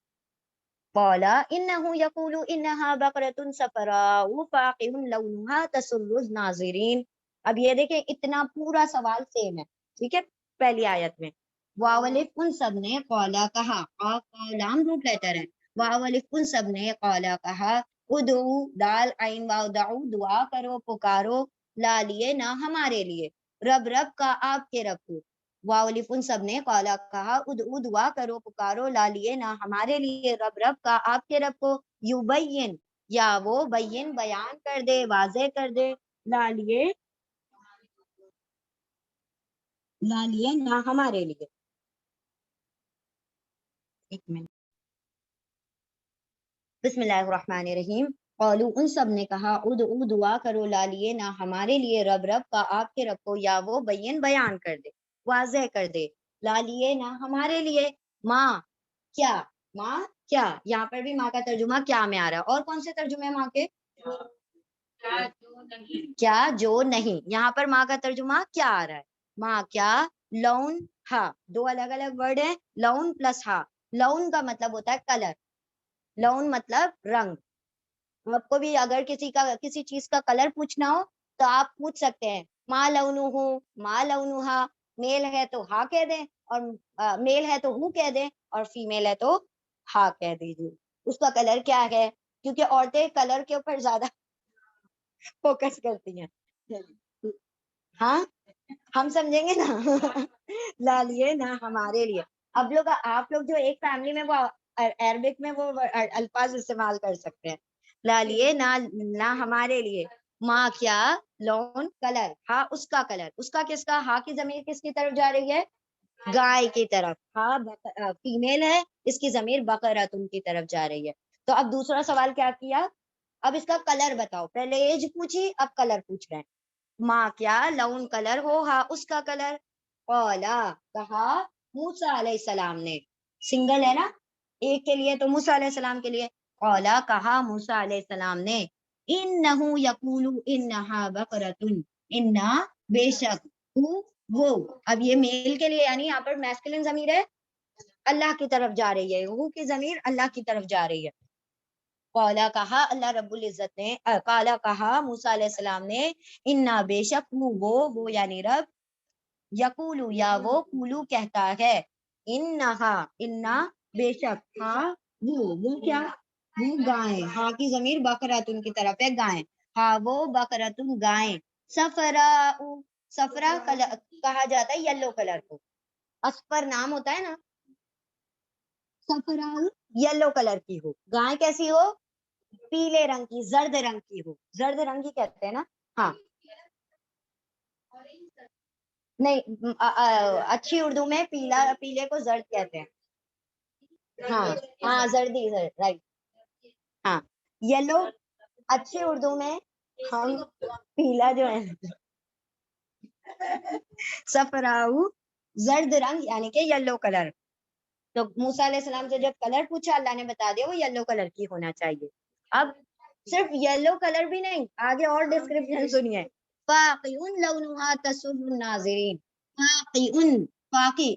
قال انه يقول انها بقرة صفراء فاقع لونها تسر الناظرین. اب یہ دیکھیں اتنا پورا سوال سیم ہے. ٹھیک ہے, پہلی آیت میں واولف ان سب نے, قولا کہا, لام روٹ لیٹر ہے, واولف ان سب نے, قولا کہا, ادعو دال عین واو دعو, دعا کرو, پکارو, لا لیے نہ ہمارے لیے, رب رب کا آپ کے رب کو, واولف ان سب نے, قولا کہا, ادعو دعا کرو, پکارو, لا لیے نہ ہمارے لیے, رب رب کا آپ کے رب کو, یبین یا وہ بین بیان کر دے, واضح کر دے, لا لیے نہ ہمارے لیے. ایک منٹ, بسم اللہ الرحمن الرحیم. قالو ان سب نے کہا, ادعو دعا کرو, لا لیے نہ ہمارے لیے, رب رب کا آپ کے رب کو, یا وہ بین بیان کر دے, واضح کر دے, لا لیے نہ ہمارے لیے, ماں کیا, ماں کیا, یہاں پر بھی ماں کا ترجمہ کیا میں آ رہا ہے, اور کون سے ترجمے ماں کے, کیا جو نہیں, یہاں پر ماں کا ترجمہ کیا آ رہا ہے, ماں کیا, لون ہا, دو الگ الگ ورڈ ہیں, لون پلس ہا. لون کا مطلب ہوتا ہے کلر, لون مطلب رنگ. آپ کو بھی اگر کسی چیز کا کلر پوچھنا ہو تو آپ پوچھ سکتے ہیں, ما لونہ, ما لونہا, میل ہے تو ہا کہہ دیں, اور میل ہے تو ہو کہہ دیں, اور فیمیل ہے تو ہا کہہ دیجیے. اس کا کلر کیا ہے, کیونکہ عورتیں کلر کے اوپر زیادہ فوکس کرتی ہیں. ہاں ہم سمجھیں گے نا, لا لیے نہ ہمارے لیے. اب آپ لوگ جو ایک فیملی میں, وہ عربک میں وہ الفاظ استعمال کر سکتے ہیں, لا لیے نہ ہمارے لیے, ماں کیا, لون کلر، ہا اس کا کلر، اس کا کس کا، ہا کی ضمیر کس کی طرف جا رہی ہے، گائے کی طرف، ہا فیمیل ہے، اس کی ضمیر بقرۃ کی طرف جا رہی ہے. تو اب دوسرا سوال کیا کیا، اب اس کا کلر بتاؤ، پہلے ایج پوچھی اب کلر پوچھ رہے ہیں. ماں کیا لون کلر ہو، ہا اس کا کلر، قالا کہا موسیٰ علیہ السلام نے، سنگل ہے نا ایک کے لیے تو موسیٰ علیہ السلام کے لیے، قالا کہا موسیٰ علیہ السلام نے، انہ یقول انہا بقرۃ، انہا بے شک، وہ، اب یہ میل کے لیے یعنی یہاں پر میسکلن ضمیر ہے، اللہ کی طرف جا رہی ہے، وہ کی ضمیر اللہ کی طرف جا رہی ہے. قالا کہا اللہ رب العزت نے، قالا کہا موسیٰ علیہ السلام نے، انا بے شک وہ یعنی رب، یقولو یا وہ، کولو کہتا ہے، انہا انا بے شک، ہاں وہ کیا، وہ گائیں، ہاں کی ضمیر بقرۃ کی طرف ہے گائیں، ہاں وہ بقرۃ گائیں، صفراء، صفرا کہا جاتا ہے یلو کلر کو، اصفر نام ہوتا ہے نا، صفراء یلو کلر کی ہو، گائے کیسی ہو، پیلے رنگ کی، زرد رنگ کی ہو، زرد رنگ کی کہتے ہیں نا، ہاں نہیں اچھی اردو میں پیلے کو زرد کہتے ہیں، ہاں ہاں زردی، رائٹ، ہاں یلو اچھی اردو میں ہم پیلا جو ہے صفراؤ زرد رنگ یعنی کہ یلو کلر. تو موسیٰ علیہ السلام سے جب کلر پوچھا اللہ نے بتا دیا وہ یلو کلر کی ہونا چاہیے. اب صرف یلو کلر بھی نہیں، آگے اور ڈسکرپشن سنیے، فاقعٌ لونھا تسر الناظرین، فاقعٌ، فاقی،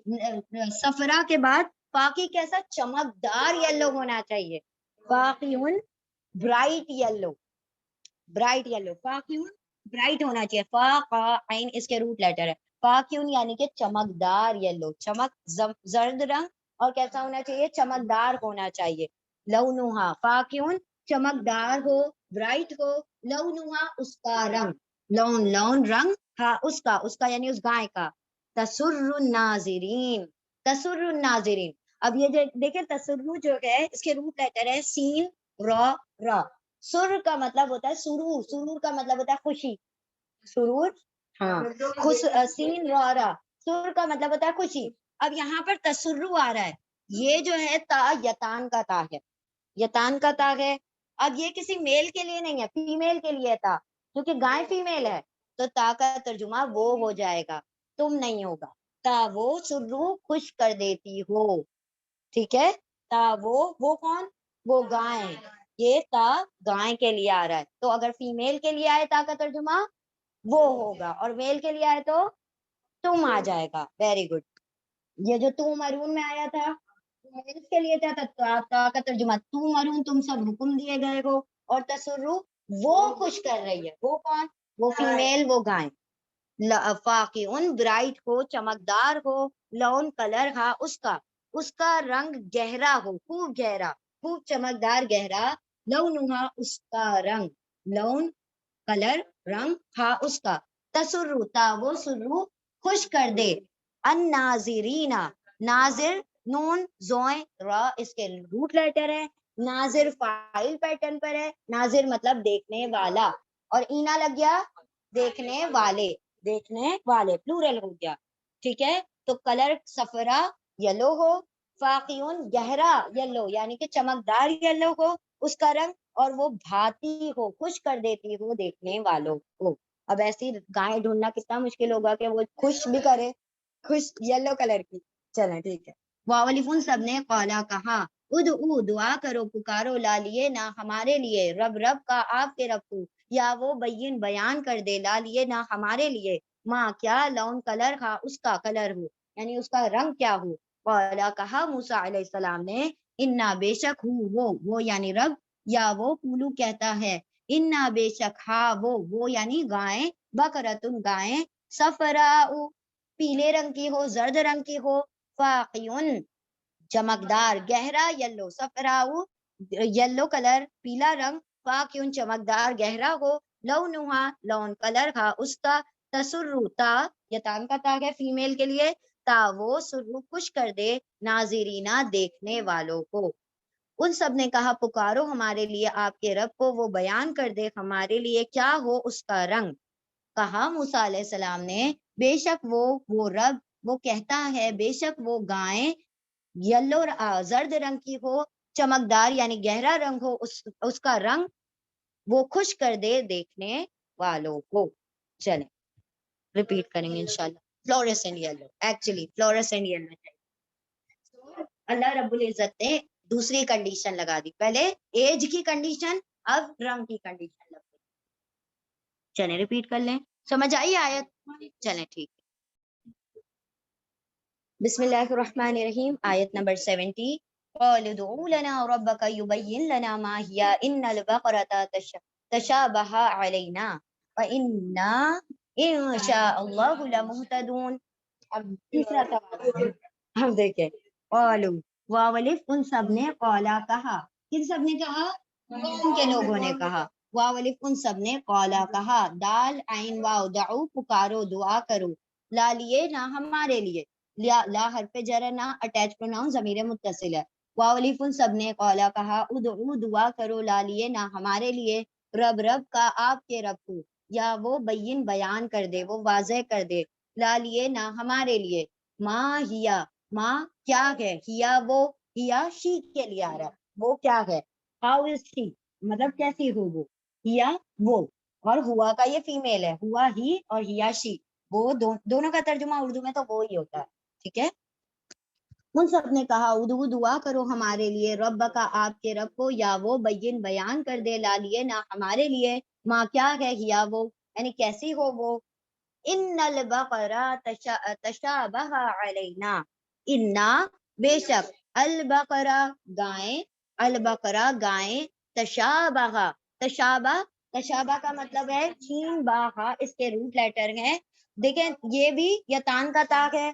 صفرا کے بعد فاقی کیسا، چمکدار یلو ہونا چاہیے، فاقعٌ برائٹ یلو، برائٹ یلو، فاقعٌ برائٹ ہونا چاہیے، فاقعین اس کے روٹ لیٹر ہے، فاقعٌ یعنی کہ چمکدار یلو، چمک زرد رنگ اور کیسا ہونا چاہیے، چمکدار ہونا چاہیے. لونھا فاقعٌ چمکدار ہو، برائٹ ہو، لونھا اس کا رنگ، لون رنگ، ہاں اس کا یعنی اس گائے کا، تسر الناظرین، تسر الناظرین. اب یہ جو دیکھیں تسر جو ہے اس کے روٹ لیٹر ہے سین را. سر کا مطلب ہوتا ہے سرور، سرور کا مطلب ہوتا ہے خوشی، سرور، ہاں سین را، سر کا مطلب ہوتا ہے خوشی. اب یہاں پر تسرو آ رہا ہے، یہ جو ہے تا یتان کا تا ہے، یتان کا تا ہے. اب یہ کسی میل کے لیے نہیں ہے، فیمیل کے لیے تا، کیونکہ گائے فیمیل ہے تو تا کا ترجمہ وہ ہو جائے گا، تم نہیں ہوگا، تا وہ سرو خوش کر دیتی ہو، ٹھیک ہے، تا وہ کون، وہ گائے، یہ تا گائے کے لیے آ رہا ہے، تو اگر فیمیل کے لیے آئے تا کا ترجمہ وہ ہوگا اور میل کے لیے آئے تو تم آ جائے گا. Very good. یہ جو تو مرون میں آیا تھا اس کے لیے کیا تھا، تا کا ترجمہ تو مرون، تم سب حکم دیے گئے ہو، اور تسرو وہ خوش کر رہی ہے، وہ کون، وہ فیمیل، وہ گائے. فاقعٌ برائٹ ہو، چمکدار ہو، لون کلر، ہاں اس کا رنگ گہرا ہو، خوب گہرا، خوب چمکدار گہرا، لونھا اس کا رنگ، لون کلر رنگ، ہاں اس کا، تسرو تا وہ سرو خوش کر دے، الناظرین، ناظر نون زوئیں را اس کے روٹ لیٹر ہے، ناظر فاعل پیٹرن پر ہے، ناظر مطلب دیکھنے والا، اور اینا لگ گیا دیکھنے والے، دیکھنے والے پلورل ہو گیا، ٹھیک ہے. تو کلر صفرا یلو ہو، فاقعٌ گہرا یلو یعنی کہ چمکدار یلو ہو اس کا رنگ، اور وہ بھاتی ہو، خوش کر دیتی ہو دیکھنے والوں کو. اب ایسی گائے ڈھونڈنا کتنا مشکل ہوگا کہ وہ خوش بھی کرے، خوش یلو کلر کی. چلیں ٹھیک ہے. واولفون سب نے قالا کہا، ادعو دعا کرو، پکارو، لا لیے نہ ہمارے لیے، رب کا آپ کے رب کو، یا وہ بیان کر دے، لا لیے نہ ہمارے لیے، ماں کیا لون کلر، ہاں اس کا کلر ہو یعنی اس کا رنگ کیا ہو. قالا کہا موسیٰ علیہ السلام نے، انا بے شک وہ یعنی رب، یا وہ کولو کہتا ہے، انا بے شک ہاں وہ یعنی گائیں، بقرۃ گائیں، صفراء پیلے رنگ کی ہو، زرد رنگ کی ہو، فاقعٌ چمکدار، گہرا یلو، صفراء یلو کلر، پیلا رنگ، فاقعٌ چمکدار گہرا ہو، لونھا لون کلر، ہاں اس کا، تسرو تا یتان کا تا ہے فیمیل کے لیے، تا وہ سرو خوش کر دے، ناظرینہ دیکھنے والوں کو. ان سب نے کہا پکارو ہمارے لیے آپ کے رب کو، وہ بیان کر دے ہمارے لیے کیا ہو اس کا رنگ. کہا موسیٰ علیہ السلام نے بے شک وہ رب وہ کہتا ہے بے شک وہ گائیں یلو زرد رنگ کی ہو چمکدار یعنی گہرا رنگ ہو اس کا رنگ وہ خوش کر دے دیکھنے والوں کو. چلیں ریپیٹ کریں گے انشاءاللہ. فلورسنٹ یلو ایکچولی فلورسنٹ یلو چاہیے. اللہ رب العزت نے دوسری کنڈیشن لگا دی. پہلے ایج کی کنڈیشن اب رنگ کی کنڈیشن لگ گئی. چلیں ریپیٹ کر لیں. سمجھ آئی آیت؟ چلیں ٹھیک. بسم اللہ الرحمن الرحیم. آیت نمبر 70. قال ادعوا لنا ربك يبين لنا ما هي ان البقرة تشابه علينا وإنا ان شاء الله لمهتدون. اب تیسرا سوال ہم دیکھیں. قالوا واولف ان سب نے قولا کہا. کن سب نے کہا؟ ان کے لوگوں نے کہا. واولف ان سب نے قولا کہا. دال عین واو دعو پکارو دعا کرو. لا لیے نہ ہمارے لیے. لا حرف جر نہ اٹیچ پروناؤن ضمیر متصل ہے. واولف ان سب نے قولا کہا. ادعو دعا کرو لا لیے نہ ہمارے لیے. رب کا آپ کے رب کو. یا وہ بین بیان کر دے وہ واضح کر دے. لا لیے نہ ہمارے لیے. ماں ہیا ماں کیا ہے. ہیا وہ ہیا شی کے لیے آ رہا ہے. وہ کیا ہے. ہاؤ از شی مطلب کیسی ہو وہ. ہیا وہ اور ہوا کا یہ فیمیل ہے. ہوا ہی اور ہیا شی وہ دونوں کا ترجمہ اردو میں تو وہ ہی ہوتا ہے. ٹھیک ہے. ان سب نے کہا ادعو دعا کرو ہمارے لیے رب کا آپ کے رب کو. یا وہ بین بیان کر دے لا لیے نہ ہمارے لیے. ماں کیا ہے. ہیا وہ یعنی کیسی ہو وہ. ان البقرہ تشابہ علینا. انا بے شک البقرہ گائیں البقرہ گائیں تشابہ تشابہ کا مطلب ہے چین باہا. اس کے روٹ لیٹر ہیں. دیکھیں یہ بھی یتان کا تاغ ہے.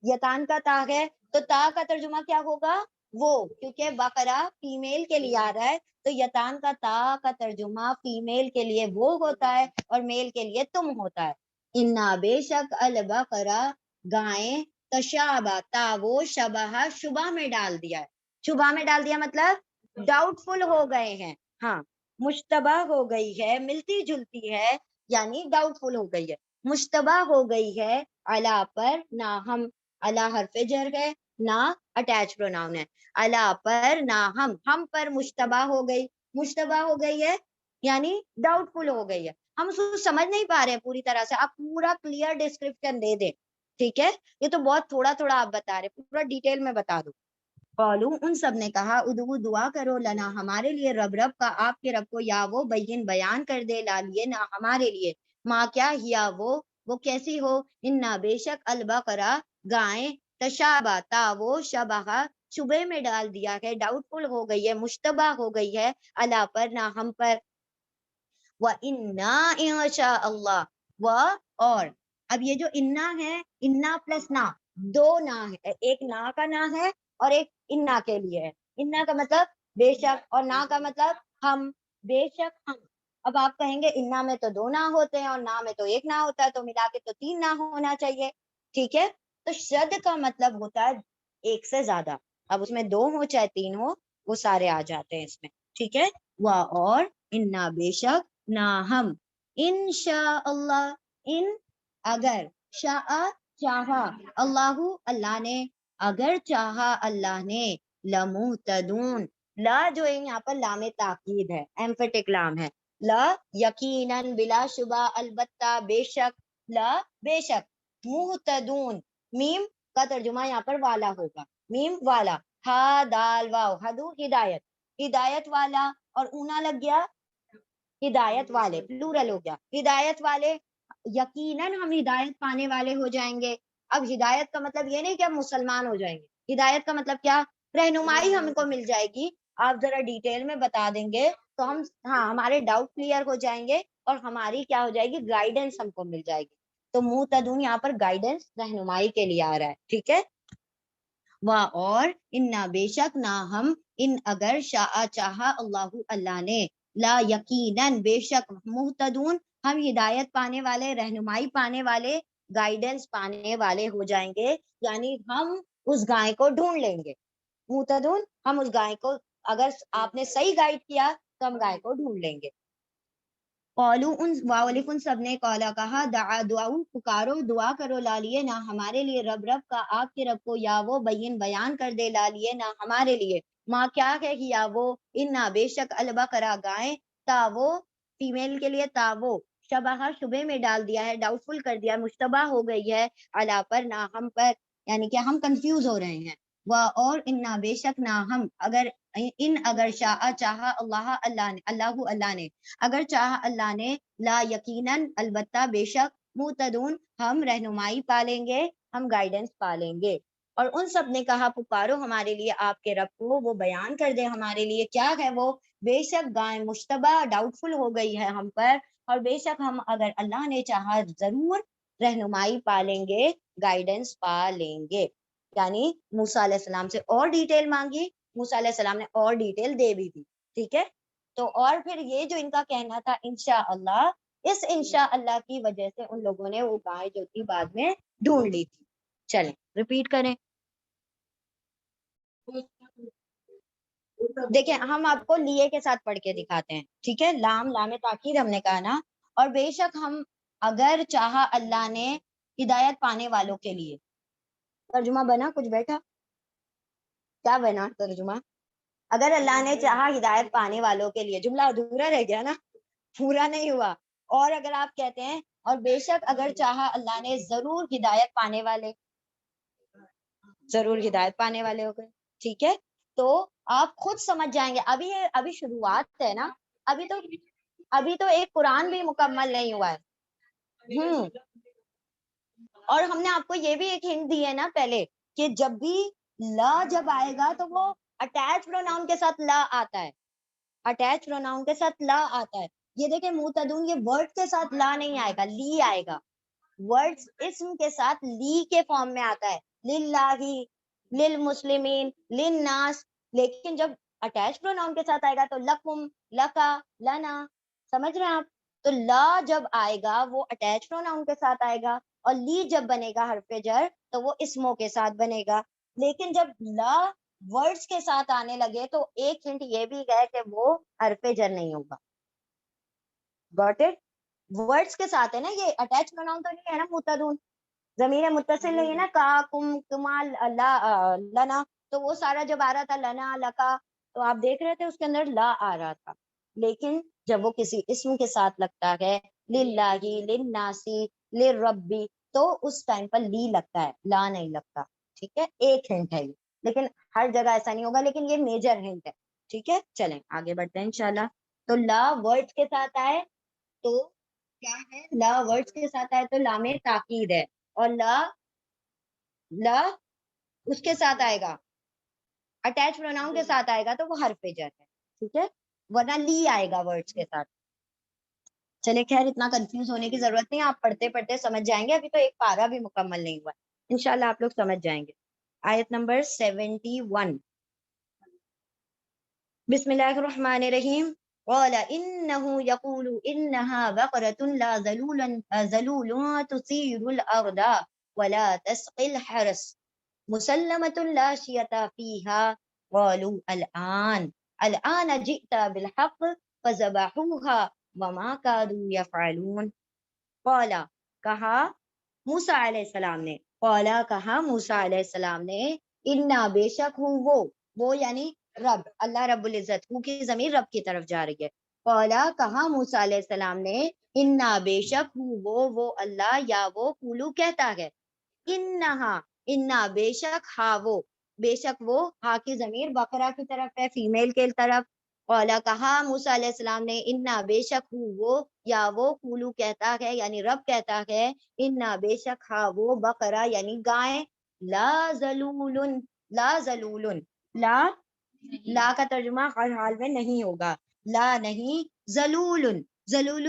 یتان کا تاغ ہے تو تا کا ترجمہ کیا ہوگا. وہ کیونکہ بقرہ فیمیل کے لیے آ رہا ہے تو یتان کا تا کا ترجمہ فیمیل کے لیے وہ ہوتا ہے اور میل کے لیے تم ہوتا ہے. انا بے شک البقرہ گائیں تشابہ تا وہ شبہ شبہ میں ڈال دیا ہے. شبہ میں ڈال دیا مطلب ڈاؤٹ فل ہو گئے ہیں. ہاں مشتبہ ہو گئی ہے ملتی جلتی ہے یعنی ڈاؤٹ فل ہو گئی ہے. مشتبہ ہو گئی ہے علا پر نہ ہم. علا حرف جر ہے نہ اٹیچ پروناؤن ہے. علا پر نہ ہم پر مشتبہ ہو گئی. مشتبہ ہو گئی ہے یعنی ڈاؤٹ فل ہو گئی ہے. ہم اس کو سمجھ نہیں پا رہے ہیں پوری طرح سے. آپ پورا کلیئر ڈسکرپشن دے دیں. ٹھیک ہے. یہ تو بہت تھوڑا تھوڑا آپ بتا رہے پورا ڈیٹیل میں بتا دو. قالو ان سب نے کہا ادعو دعا کرو لنا ہمارے لیے رب کا آپ کے رب کو. یا وہ بین بیان کر دے لا لیے نہ ہمارے لیے. ماں کیا ہیا وہ کیسی ہو. انا بے شک البقرہ گائیں تشابہ تا وہ شبہ شبے میں ڈال دیا ہے ڈاؤٹ فل ہو گئی ہے مشتبہ ہو گئی ہے اللہ پر نہ ہم پر. وَإِنَّا إِنشَاءَ اللَّهُ اور اب یہ جو انا ہے انا پلس نا دو نا ہے. ایک نا کا نا ہے اور ایک انا کے لیے ہے. انا کا مطلب بے شک اور نا کا مطلب ہم. بے شک ہم. اب آپ کہیں گے انا میں تو دو نا ہوتے ہیں اور نا میں تو ایک نا ہوتا ہے تو ملا کے تو تین نا ہونا چاہیے. ٹھیک ہے. تو شد کا مطلب ہوتا ہے ایک سے زیادہ. اب اس میں دو ہو چاہے تین ہو وہ سارے آ جاتے ہیں اس میں. ٹھیک ہے. اور انا بے شک نہ ہم انشاء اللہ ان اگر شاء چاہا اللہ اللہ نے اگر چاہا اللہ نے لمہتدون. لا جو ہے یہاں پر لام تاکید ہے ایمفیٹک لام ہے. لا یقیناً بلا شبہ البتہ بے شک. لا بے شک مہتدون میم کا ترجمہ یہاں پر والا ہوگا. میم والا. ہا دال واو ہدو ہدایت ہدایت والا اور اونا لگ گیا ہدایت والے پلورل ہو گیا. ہدایت والے یقیناً ہم ہدایت پانے والے ہو جائیں گے. اب ہدایت کا مطلب یہ نہیں کہ ہم مسلمان ہو جائیں گے. ہدایت کا مطلب کیا رہنمائی ہم کو مل جائے گی. آپ ذرا ڈیٹیل میں بتا دیں گے تو ہم ہمارے ڈاؤٹ کلیئر ہو جائیں گے اور ہماری کیا ہو جائے گی گائیڈنس ہم کو مل جائے گی. تو مہتدون یہاں پر گائیڈنس رہنمائی کے لیے آ رہا ہے. ٹھیک ہے. اور انا بے شک نہ ہم ان اگر شاء چاہا اللہ اللہ نے لا یقیناً بے شک مہتدون ہم ہدایت پانے والے رہنمائی پانے والے گائیڈنس پانے والے ہو جائیں گے. یعنی ہم اس گائے کو ڈھونڈ لیں گے. مہتدون ہم اس گائے کو اگر آپ نے صحیح گائیڈ کیا تو ہم گائے کو ڈھونڈ لیں گے. قالو ان واو الف ان سب نے قالا کہا، دعا دعاؤ پکارو، دعا کرو، لا لیے نہ ہمارے لیے رب رب کا، آپ کے رب کو، یا وہ بین بیان کر دے، لا لیے نہ ہمارے لیے، ماں کیا ہے کہ یا وہ، انا بے شک، البقرہ گائیں، تا وہ فیمیل کے لیے، تا وہ شبہ شبے میں ڈال دیا ہے، ڈاؤٹ فل کر دیا، مشتبہ ہو گئی ہے، علا پر نہ ہم پر، یعنی کہ ہم کنفیوز ہو رہے ہیں، اور انا بے شک نہ ہم، اگر اگر شاء چاہا اللہ اللہ نے اگر چاہا اللہ نے، لا یقیناً البتہ بے شک، مہتدون ہم رہنمائی پالیں گے، ہم گائیڈنس پالیں گے۔ اور ان سب نے کہا پکارو ہمارے لیے آپ کے رب کو، وہ بیان کر دے ہمارے لیے کیا ہے وہ، بے شک گائے مشتبہ ڈاؤٹ فل ہو گئی ہے ہم پر، اور بے شک ہم اگر اللہ نے چاہا ضرور رہنمائی پالیں گے، گائیڈنس پالیں گے۔ یعنی موسیٰ علیہ السلام سے اور ڈیٹیل مانگی، موسیٰ علیہ السلام نے اور ڈیٹیل دے بھی دی، ٹھیک ہے۔ تو اور پھر یہ جو ان کا کہنا تھا انشاءاللہ، اس انشاءاللہ کی وجہ سے ان لوگوں نے وہ گائے جو تھی بعد میں ڈھونڈ لی تھی۔ چلیں ریپیٹ کریں، دیکھیں ہم آپ کو لیے کے ساتھ پڑھ کے دکھاتے ہیں، ٹھیک ہے۔ لام لام تاکید ہم نے کہا نا، اور بے شک ہم اگر چاہا اللہ نے ہدایت پانے والوں کے لیے، ترجمہ بنا کچھ بیٹھا، کیا بنا ترجمہ؟ اگر اللہ نے چاہا ہدایت پانے والوں کے لیے، جملہ ادھورا رہ گیا نا، پورا نہیں ہوا۔ اور اگر آپ کہتے ہیں اور بے شک اگر چاہا اللہ نے ضرور ہدایت پانے والے، ضرور ہدایت پانے والے ہو گئے، ٹھیک ہے۔ تو آپ خود سمجھ جائیں گے، ابھی شروعات ہے نا، ابھی تو ایک قرآن بھی مکمل نہیں ہوا ہے۔ اور ہم نے آپ کو یہ بھی ایک ہنٹ دی ہے نا پہلے، کہ جب بھی لا جب آئے گا تو وہ اٹیچ پروناؤن کے ساتھ لا آتا ہے، اٹیچ پروناؤن کے ساتھ لا آتا ہے۔ یہ دیکھیں متدون، یہ ورڈ کے ساتھ لا نہیں آئے گا، لی آئے گا، ورڈ اسم کے ساتھ لی کے فارم میں آتا ہے، للہ، للمسلمین، للناس، لیکن جب اٹیچ پروناؤن کے ساتھ آئے گا تو لکم، لکا، لنا، سمجھ رہے ہیں آپ؟ تو لا جب آئے گا وہ اٹیچ پروناؤن کے ساتھ آئے گا، اور لی جب بنے گا حرف جر تو وہ اسموں کے ساتھ بنے گا۔ لیکن جب لا ورڈز کے ساتھ آنے لگے تو ایک ہنٹ یہ بھی ہے کہ وہ حرف جر نہیں ہوگا۔ Got it? ورڈز کے ساتھ ہے نا، یہ اٹیچ پروناؤن تو نہیں ہے نا، متدون ضمیر متصل نہیں ہے نا، کا، کم، کما، لا، لنا، تو وہ سارا جب آ رہا تھا لنا، لکا، تو آپ دیکھ رہے تھے اس کے اندر لا آ رہا تھا۔ لیکن جب وہ کسی اسم کے ساتھ لگتا ہے، للہ، للناسی، للربی، تو اس ٹائم پر لی لگتا ہے، لا نہیں لگتا، ٹھیک ہے۔ ایک ہنٹ ہے یہ، لیکن ہر جگہ ایسا نہیں ہوگا، لیکن یہ میجر ہنٹ ہے، ٹھیک ہے۔ چلیں آگے بڑھتے ہیں انشاءاللہ۔ تو لا ورڈ کے ساتھ آئے تو کیا ہے، لا ورڈ کے ساتھ آئے تو لام تاکید ہے، اور لا اس کے ساتھ آئے گا، اٹیچ پروناؤن کے ساتھ آئے گا تو وہ حرف جر ہے، ٹھیک ہے، ورنہ لی آئے گا ورڈز کے ساتھ۔ چلے خیر اتنا کنفیوز ہونے کی ضرورت نہیں، آپ پڑھتے پڑھتے سمجھ جائیں گے، ابھی تو ایک پارہ بھی مکمل نہیں ہوا، انشاءاللہ آپ لوگ سمجھ جائیں گے۔ آیت نمبر 71، بسم اللہ الرحمن الرحیم۔ قال انه يقول انها بقرة لا ذلول تثير الارض ولا تسقي الحرث مسلمة لا شية فيها قالوا الآن جئت بالحق فذبحوها وما كادوا يفعلون۔ قال کہا موسیٰ علیہ السلام نے، قالا کہا موسیٰ علیہ السلام نے، انا بے شک ہوں وہ یعنی رب، اللہ رب العزت، ہوں کی ضمیر رب کی طرف جا رہی ہے۔ قالا کہا موسیٰ علیہ السلام نے، انا بے شک ہوں وہ اللہ، یا وہ قولو کہتا ہے، انہا انا بے شک، ہا وہ، بے شک وہ، ہا کی ضمیر بقرہ کی طرف ہے، فیمیل کے طرف۔ قالا کہا موسیٰ علیہ السلام نے، انا بے شک ہوں وہ، یا وہ قولو کہتا ہے، یعنی رب کہتا ہے، انا بے شک ہا وہ، بقرہ یعنی گائے، لا ذلول، لا ذلول، لا کا ترجمہ ہر حال میں نہیں ہوگا، لا نہیں، ذلول، ذلول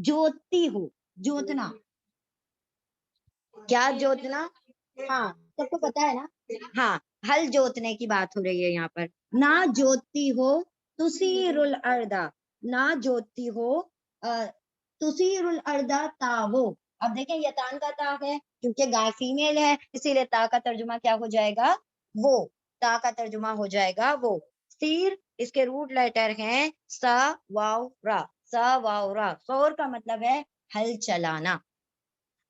جوتتی ہو، جوتنا، کیا جوتنا، ہاں سب کو پتا ہے نا، ہاں ہل جوتنے کی بات ہو رہی ہے یہاں پر، نہ جوتتی ہو، تثیر الارض، نہ جوتتی ہو، تثیر الارض، تاو، اب دیکھیں یہ تان کا تا ہے کیونکہ گائے فیمیل ہے، اسی لیے تا کا ترجمہ کیا ہو جائے گا، وہ، تا کا ترجمہ ہو جائے گا وہ، سیر اس کے روٹ لیٹر ہیں سا، واو، را، ساورا، سور کا مطلب ہے ہل چلانا.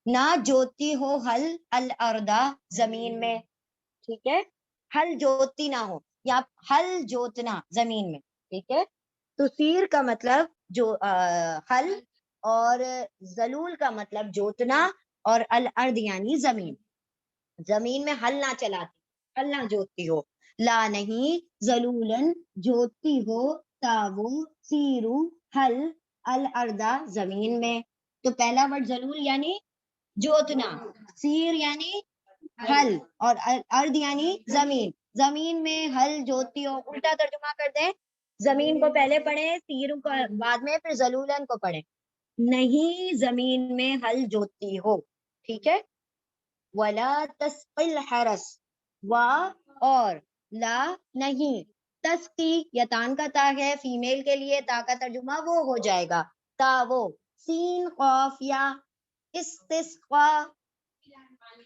نہ جوتی ہو ہل الارض، زمین میں. ٹھیک ہے، ہل جوتی نہ ہو یا ہل جوتنا زمین میں. ٹھیک ہے، تو سیر کا مطلب جو ہل، اور ذلول کا مطلب جوتنا، اور الارض یعنی زمین. زمین میں ہل نہ چلاتی، ہل نہ جوتتی ہو. لا نہیں، ذلولن جوتتی ہو، تاو سیرو ہل الارض زمین میں. تو پہلا ورڈ ذلول یعنی جوتنا، سیر یعنی ہل، اور ارض یعنی زمین. زمین میں ہل جوتتی ہو. الٹا ترجمہ کر دیں، زمین کو پہلے پڑھیں، سیر کو بعد میں، پھر ذلولن کو پڑھیں. نہیں زمین میں ہل جوتتی ہو. ٹھیک ہے، ولا تسقی الحرس، وا اور لا نہیں، تسقی یا تان کا تا ہے فیمیل کے لیے، تا کا ترجمہ وہ ہو جائے گا تا وہ. سین قاف یا استسقا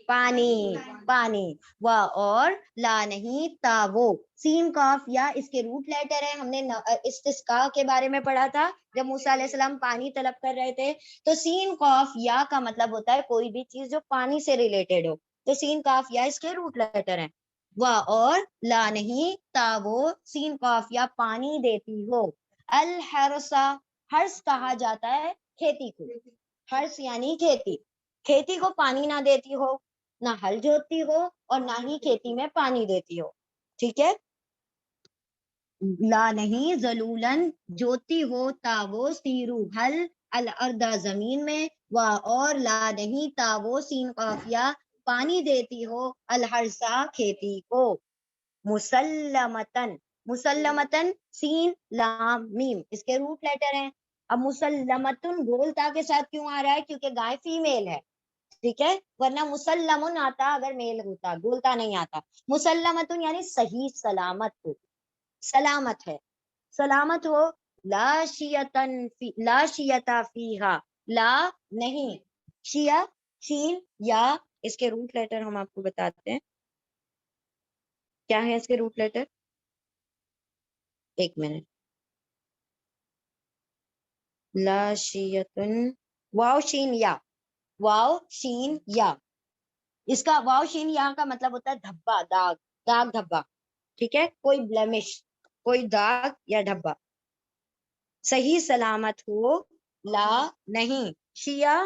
پانی، پانی. وا اور لا نہیں، تا وہ. سین قاف یا اس کے روٹ لیٹر ہے. ہم نے استسقا کے بارے میں پڑھا تھا جب موسیٰ علیہ السلام پانی طلب کر رہے تھے. تو سین قاف یا کا مطلب ہوتا ہے کوئی بھی چیز جو پانی سے ریلیٹڈ ہو. تو سین قاف یا اس کے روٹ لیٹر ہیں. وا اور لا نہیں، تا وہ سین قاف یا پانی دیتی ہو. الحرسا، ہرس کہا جاتا ہے کھیتی کو. ہرس یعنی کھیتی. کھیتی کو پانی نہ دیتی ہو، نہ ہل جوتتی ہو، اور نہ ہی کھیتی میں پانی دیتی ہو. ٹھیک ہے، لا نہیں، ذلولن جوتی ہو، تاو سیرو ہل الارض زمین میں. وا اور لا نہیں، تاو سین قافیہ پانی دیتی ہو، الحرسا کھیتی کو. مسلمتن، مسلمتن سین لام میم اس کے روٹ لیٹر ہیں. اب مسلمتن گول تا کے ساتھ کیوں آ رہا ہے؟ کیونکہ گائے فیمیل ہے. ٹھیک ہے، ورنہ مسلمن آتا اگر میل ہوتا، گولتا نہیں آتا. مسلمتن یعنی صحیح سلامت ہو، سلامت ہے، سلامت ہو. لا شیتن فی، لا شیتا فیہا، لا نہیں، شیا شین یا اس کے روٹ لیٹر ہم آپ کو بتاتے ہیں کیا ہے اس کے روٹ لیٹر. ایک منٹ. لا شیتن، واو شین یا، واو شین یا. اس کا واو شین یا کا مطلب ہوتا ہے دھبا، داغ، داغ دھبا. ٹھیک ہے، کوئی بلیمش، کوئی داغ یا دھبا. صحیح سلامت ہو، لا نہیں، شیا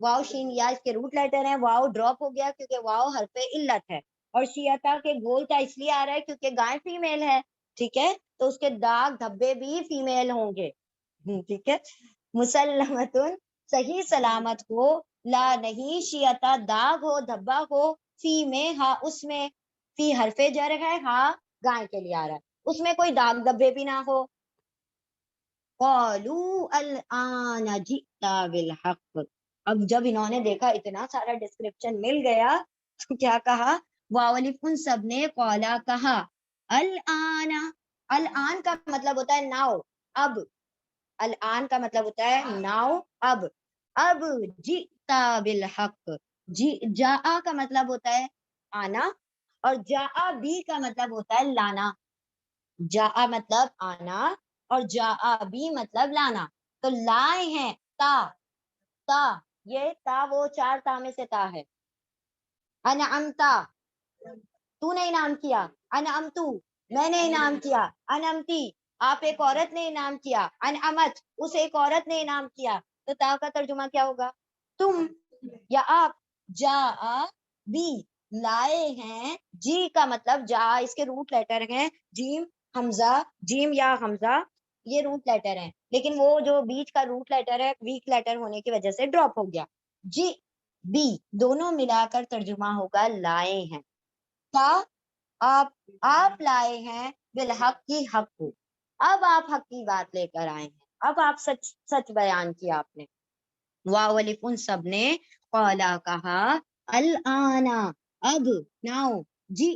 واو شین یا اس کے روٹ لیٹر ہیں. واو ڈراپ ہو گیا کیونکہ واو حرف علت ہے، اور شیتا کے گولتا اس لیے آ رہا ہے کیونکہ گائے فیمیل ہے. ٹھیک ہے، تو اس کے داغ دھبے بھی فیمیل ہوں گے. ٹھیک ہے، مسلمتن صحیح سلامت ہو، لا نہیں، شیتا داغ ہو، دھبا ہو، فی میں ہا اس میں، فی حرف جر ہے، ہا گائے کے لیے آ رہا ہے، اس میں کوئی داغ دھبے بھی نہ ہو. قالوا الآن جئت بالحق. اب جب انہوں نے دیکھا اتنا سارا ڈسکرپشن مل گیا تو کیا کہا؟ واولف ان سب نے قالا کہا. الآن، الآن کا مطلب ہوتا ہے ناؤ، اب. الآن کا مطلب ہوتا ہے ناؤ، اب. اب جئتا بالحق، جی جا کا مطلب ہوتا ہے آنا، اور جا بی کا مطلب ہوتا ہے لانا. جا مطلب آنا اور جا بھی مطلب لانا. تو لائے ہیں تا، تا یہ تا وہ چار تا میں سے تا ہے. انعمتا تو نے انعام کیا، انعمتو میں نے انعام کیا، انعمتی آپ ایک عورت نے انعام کیا، انعمت اس ایک عورت نے انعام کیا. تو تا کا ترجمہ کیا ہوگا؟ تم یا آپ. جا بھی لائے ہیں، جی کا مطلب جا اس کے روٹ لیٹر ہیں جیم حمزہ، جیم یا حمزہ یہ روٹ لیٹر ہیں، لیکن وہ جو بیچ کا روٹ لیٹر ہے ویک لیٹر ہونے کی وجہ سے ڈراپ ہو گیا. جی بی دونوں ملا کر ترجمہ ہوگا لائے ہیں. تا آپ لائے ہیں، بالحق کی حق کو، اب آپ حق کی بات لے کر آئے ہیں، اب آپ سچ سچ بیان کیا آپ نے. واولف ان سب نے قالا کہا، الآن اب، ناؤ جی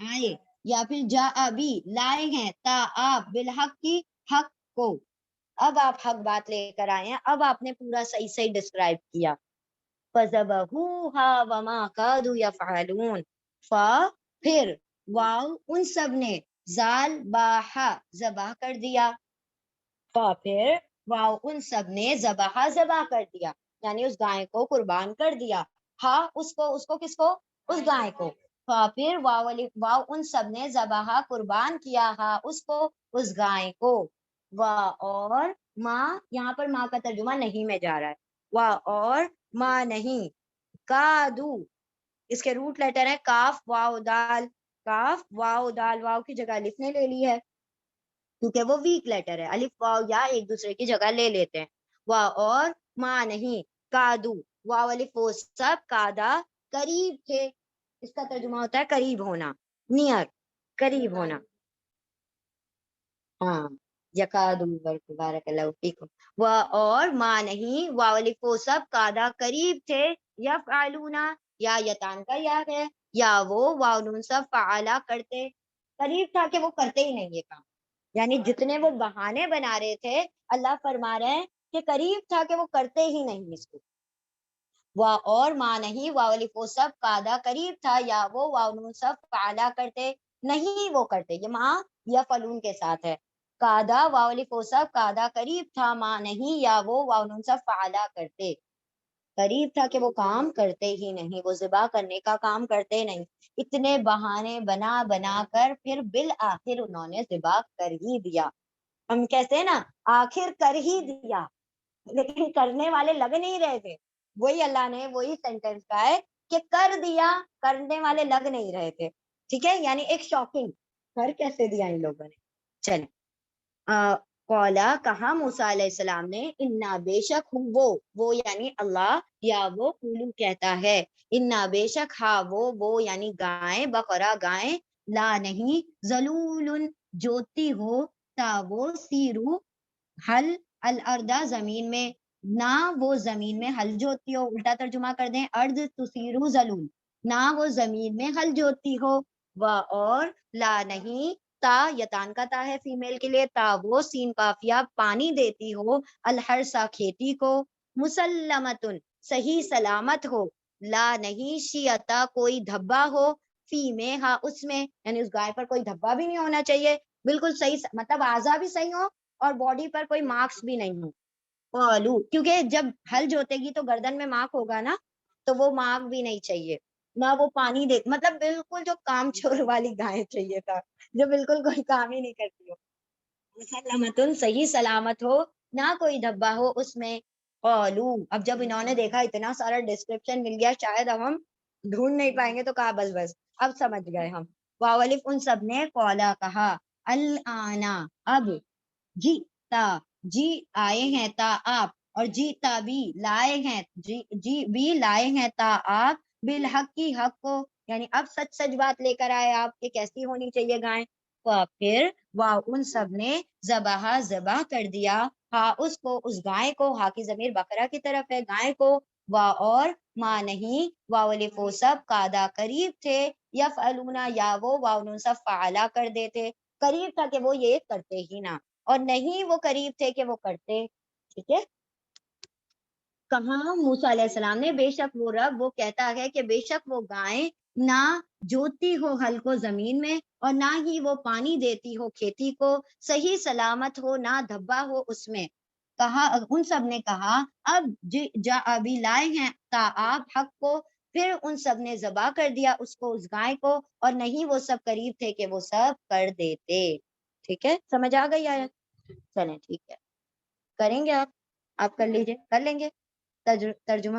آئے، یا پھر جا ابھی لائے ہیں، تا آپ بالحق کی حق کو، اب آپ حق بات لے کر آئے ہیں، اب آپ نے پورا صحیح صحیح ڈسکرائب کیا. فَذَبَحُوهَا وَمَا كَادُوا يَفْعَلُونَ، پھر واو ان سب نے زال باہا ذبح کر دیا، پھر واو ان سب نے ذبح کر دیا، یعنی اس گائے کو قربان کر دیا، ہاں اس کو کس کو، اس گائے کو، پھر واو ان سب نے ذبح قربان کیا، ہاں اس کو، اس گائے کو، اور ماں، یہاں پر ماں کا ترجمہ نہیں میں جا رہا ہے، اور ماں نہیں، کادو، اس کے روٹ لیٹر ہے کاف واو دال، کاف واو دال، واو کی جگہ الف نے لے لی ہے کیونکہ وہ ویک لیٹر ہے، الف واو یا ایک دوسرے کی جگہ لے لیتے ہیں، اور ماں نہیں، کادو، واو الف وہ سب، کادا قریب تھے، اس کا ترجمہ ہوتا ہے قریب ہونا، نیئر، قریب ہونا، ہاں، یکادو بارک اللہ فیکم، اور ماں نہیں، واو الف وہ سب، کادا قریب تھے، یفعلونا، یا یتان کا یا ہے، یا وہ واو نون سب فعلا کرتے، قریب تھا کہ وہ کرتے ہی نہیں یہ کام، یعنی جتنے وہ بہانے بنا رہے تھے اللہ فرما رہے ہیں کہ قریب تھا کہ وہ کرتے ہی نہیں اس کو، اور ماں نہیں، واو الف وہ سب، کادا قریب تھا، یا وہ واو نون سب فعلا کرتے، نہیں وہ کرتے، یہ ماں یا فلون کے ساتھ ہے، کادا واو الف وہ سب، کادا قریب تھا، ماں نہیں، یا وہ واو نون سب فعلا کرتے، قریب تھا کہ وہ کام کرتے ہی نہیں، وہ ذبح کرنے کا کام کرتے نہیں، اتنے بہانے بنا بنا کر پھر بالآخر انہوں نے ذبح کر ہی دیا، ہم کہتے ہیں نا آخر کر ہی دیا، لیکن کرنے والے لگ نہیں رہے تھے، وہی اللہ نے وہی سینٹینس کا ہے کہ کر دیا، کرنے والے لگ نہیں رہے تھے، ٹھیک ہے، یعنی ایک شاکنگ، کر کیسے دیا ان لوگوں نے، چلیں، قولا کہا موسیٰ علیہ السلام نے، انا بے شک ہوں وہ یعنی اللہ، یا وہ قولو کہتا ہے، انا بے شک ہاں وہ یعنی گائیں، بقرہ گائیں، لا نہیں، ذلول جوتی ہو، تا وہ سیرو حل الارض زمین میں، نہ وہ زمین میں حل جوتی ہو، الٹا ترجمہ کر دیں، ارض تسیرو ذلول، نہ وہ زمین میں حل جوتی ہو، اور لا نہیں، تا یتان کا تا ہے فیمیل کے لیے، تا وہ سین کافیہ پانی دیتی ہو، الحرسا کھیتی کو، مسلمتن صحیح سلامت ہو، لا نہیں، شیعتا کوئی دھبا ہو، فی میں ہاں اس میں، یعنی اس گائے پر کوئی دھبا بھی نہیں ہونا چاہیے، بالکل صحیح، مطلب اعضا بھی صحیح ہو اور باڈی پر کوئی مارکس بھی نہیں ہو، کیونکہ جب ہل جوتے گی تو گردن میں مارک ہوگا نا، تو وہ مارک بھی نہیں چاہیے، نہ وہ پانی دے، مطلب بالکل جو کام چور والی گائے چاہیے تھا، جو بالکل کوئی کام ہی نہیں کرتی ہو، مسلمتن صحیح سلامت ہو، نہ کوئی دھبا ہو اس میں، قالو، اب جب انہوں نے دیکھا اتنا سارا ڈسکرپشن مل گیا، شاید اب ہم ڈھونڈ نہیں پائیں گے، تو کہا بس بس اب سمجھ گئے ہم، واو الف ان سب نے، قولا کہا، الانا اب، جیتا جی آئے ہیں تا آپ، اور جیتا بھی لائے ہیں، جی بھی لائے ہیں تا آپ، بالحق کی حق کو، یعنی اب سچ سچ بات لے کر آئے آپ کہ کیسی ہونی چاہیے گائے، تو پھر واہ ان سب نے ذبح کر دیا، ہاں اس کو، اس گائے کو، ہاں کی ضمیر بقرہ کی طرف ہے، گائے کو، اور ماں نہیں، واو الف وہ سب، کادا قریب تھے، یفعلونا یا وہ واو نون سب فعلا کر دیتے، قریب تھا کہ وہ یہ کرتے ہی نہ، اور نہیں وہ قریب تھے کہ وہ کرتے، ٹھیک ہے، کہاں موسیٰ علیہ السلام نے، بے شک وہ رب، وہ کہتا ہے کہ بے شک وہ گائیں نہ جوتی ہو ہل کو زمین میں، اور نہ ہی وہ پانی دیتی ہو کھیتی کو، صحیح سلامت ہو، نہ دھبا ہو اس میں، کہا ان سب نے کہا، اب جا ابھی لائے ہیں تا آپ حق کو، پھر ان سب نے ذبح کر دیا اس کو، اس گائے کو، اور نہیں وہ سب قریب تھے کہ وہ سب کر دیتے، ٹھیک ہے، سمجھ آ گئی آیت، چلیں ٹھیک ہے، کریں گے آپ کر لیجئے، کر لیں گے ترجمہ،